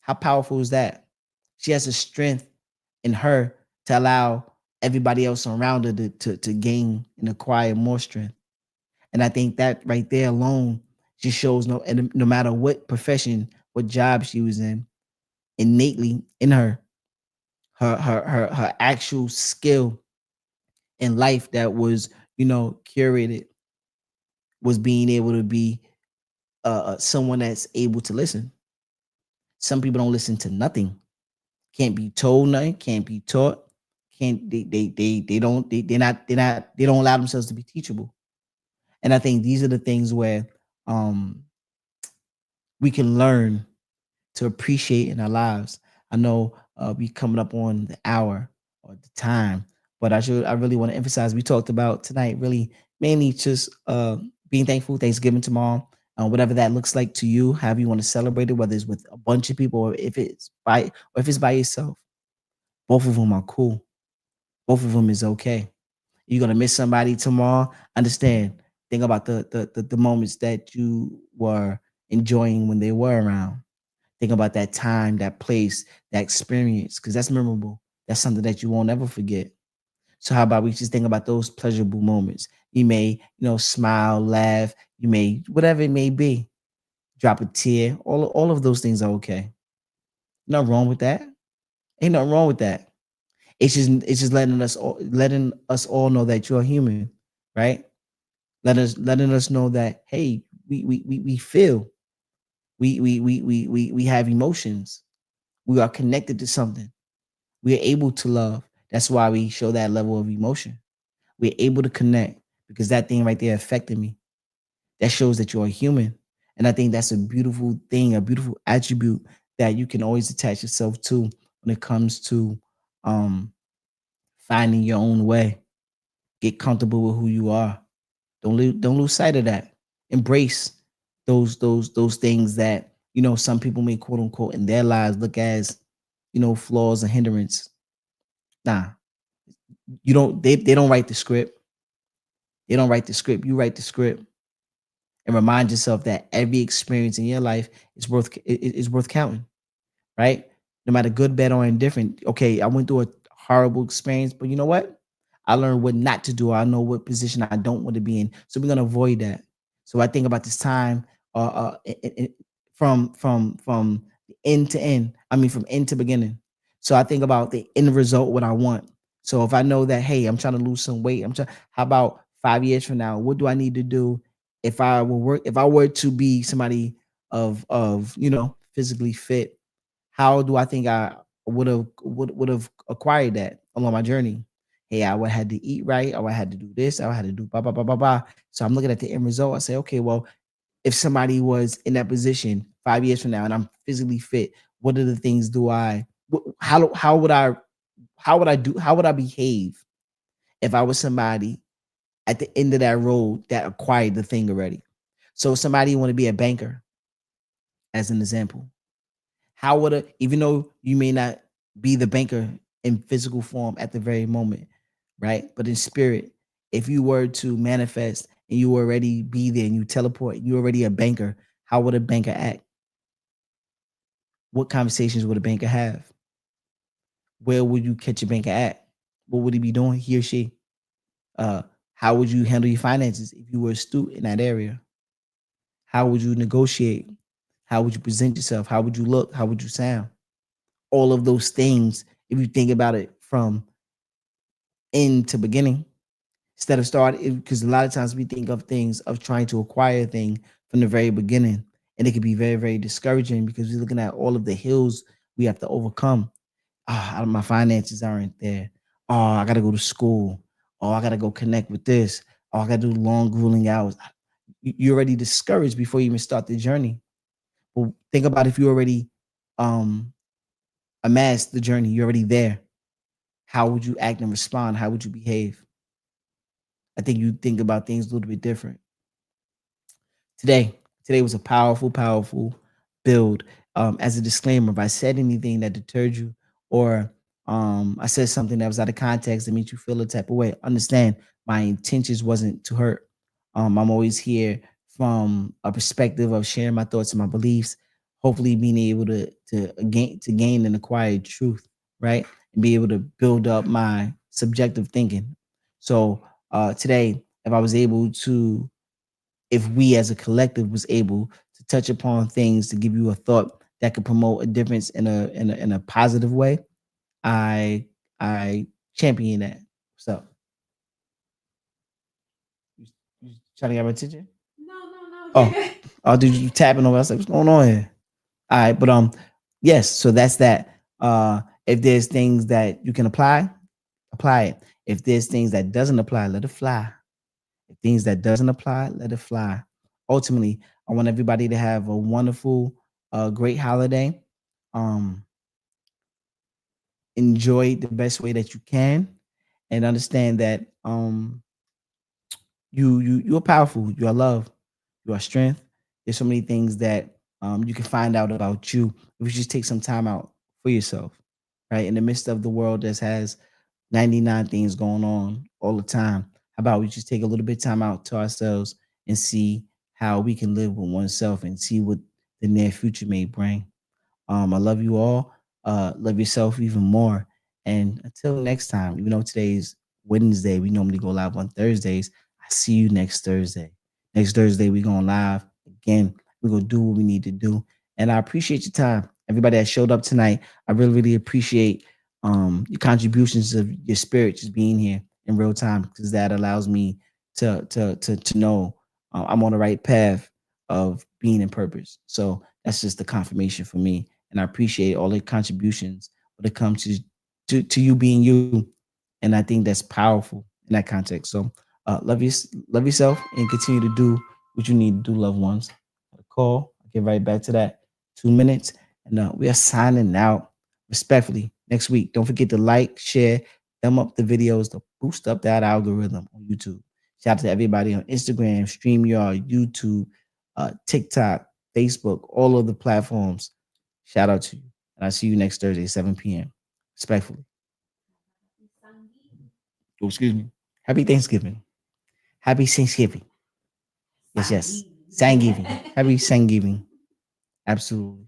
How powerful is that? She has a strength in her to allow everybody else around her to gain and acquire more strength. And I think that right there alone just shows no matter what profession, what job she was in, innately in her, her actual skill in life that was, curated, was being able to be someone that's able to listen. Some people don't listen to nothing. Can't be told nothing. Can't be taught. Can't they don't they don't allow themselves to be teachable. And I think these are the things where um we can learn to appreciate in our lives. I know we coming up on the hour or the time, but I really want to emphasize we talked about tonight really mainly just being thankful, Thanksgiving tomorrow, whatever that looks like to you, however you want to celebrate it, whether it's with a bunch of people or if it's by yourself. Both of them are cool. Both of them is okay. You're gonna miss somebody tomorrow. Understand. Think about the moments that you were enjoying when they were around. Think about that time, that place, that experience, because that's memorable. That's something that you won't ever forget. So how about we just think about those pleasurable moments? You may, smile, laugh. You may, whatever it may be, drop a tear. All of those things are okay. Nothing wrong with that. Ain't nothing wrong with that. It's just letting us all know that you're human, right? Letting us know that hey, we feel, we have emotions. We are connected to something. We are able to love. That's why we show that level of emotion. We're able to connect because that thing right there affected me. That shows that you're a human. And I think that's a beautiful thing, a beautiful attribute that you can always attach yourself to when it comes to um, finding your own way. Get comfortable with who you are. Don't lose sight of that. Embrace those things that some people may quote unquote in their lives look as flaws and hindrance. Nah, you don't. They don't write the script. They don't write the script. You write the script, and remind yourself that every experience in your life is worth counting, right? No matter good, bad, or indifferent. Okay, I went through a horrible experience, but you know what? I learned what not to do. I know what position I don't want to be in, so we're gonna avoid that. So I think about this time, from end to end. I mean, from end to beginning. So I think about the end result, what I want. So if I know that, hey, I'm trying to lose some weight, I'm trying. How about 5 years from now? What do I need to do if I will work? If I were to be somebody of physically fit, how do I think I would have acquired that along my journey? Hey, I would have had to eat right. I would have had to do this. I would have had to do blah blah blah blah blah. So I'm looking at the end result. I say, okay, well, if somebody was in that position 5 years from now and I'm physically fit, what are the things do I? How would how would I behave if I was somebody at the end of that road that acquired the thing already? So somebody want to be a banker, as an example. How would even though you may not be the banker in physical form at the very moment, right? But in spirit, if you were to manifest and you already be there and you teleport, you're already a banker, how would a banker act? What conversations would a banker have? Where would you catch a banker at? What would he be doing, he or she? Uh, how would you handle your finances if you were astute in that area? How would you negotiate? How would you present yourself? How would you look? How would you sound? All of those things, if you think about it from end to beginning, instead of starting, because a lot of times we think of things of trying to acquire a thing from the very beginning, and it can be very, very discouraging because we're looking at all of the hills we have to overcome. My finances aren't there. Oh, I gotta go to school. Oh, I gotta go connect with this. Oh, I gotta do long, grueling hours. You're already discouraged before you even start the journey. Well, think about if you already um amassed the journey, you're already there. How would you act and respond? How would you behave? I think you think about things a little bit different. Today was a powerful, powerful build. As a disclaimer, if I said anything that deterred you, or I said something that was out of context that made you feel a type of way, understand my intentions wasn't to hurt. I'm always here from a perspective of sharing my thoughts and my beliefs, hopefully being able to gain and acquire truth, right? And be able to build up my subjective thinking. So today, if I was able to, if we as a collective was able to touch upon things to give you a thought that could promote a difference in a positive way, I I champion that. So you trying to get my attention? No, Oh, no. oh, dude, you tapping over? I was like, what's going on here? All right, but yes. So that's that. If there's things that you can apply, apply it. If there's things that doesn't apply, let it fly. If things that doesn't apply, let it fly. Ultimately, I want everybody to have a wonderful, great holiday. Um, Enjoy it the best way that you can, and understand that you are powerful. You are love. You are strength. There's so many things that you can find out about you if you just take some time out for yourself, right? In the midst of the world that has 99 things going on all the time, how about we just take a little bit of time out to ourselves and see how we can live with oneself and see what the near future may bring. I love you all. Love yourself even more. And until next time, even though today's Wednesday, we normally go live on Thursdays. I see you next Thursday. Next Thursday, we're going live again. We're going to do what we need to do. And I appreciate your time. Everybody that showed up tonight, I really, really appreciate your contributions of your spirit just being here in real time, because that allows me to know I'm on the right path of being in purpose. So that's just the confirmation for me, and I appreciate all the contributions when it comes to you being you, and I think that's powerful in that context. So love yourself and continue to do what you need to do, loved ones. Call. I'll get right back to that. 2 minutes, and we are signing out respectfully next week. Don't forget to like, share, thumb up the videos to boost up that algorithm on YouTube. Shout out to everybody on Instagram, StreamYard, YouTube, TikTok, Facebook, all of the platforms. Shout out to you. And I'll see you next Thursday, 7 p.m. Respectfully. Oh, excuse me. Happy Thanksgiving. Happy Thanksgiving. Yes, yes. Thanksgiving. Happy Thanksgiving. Absolutely.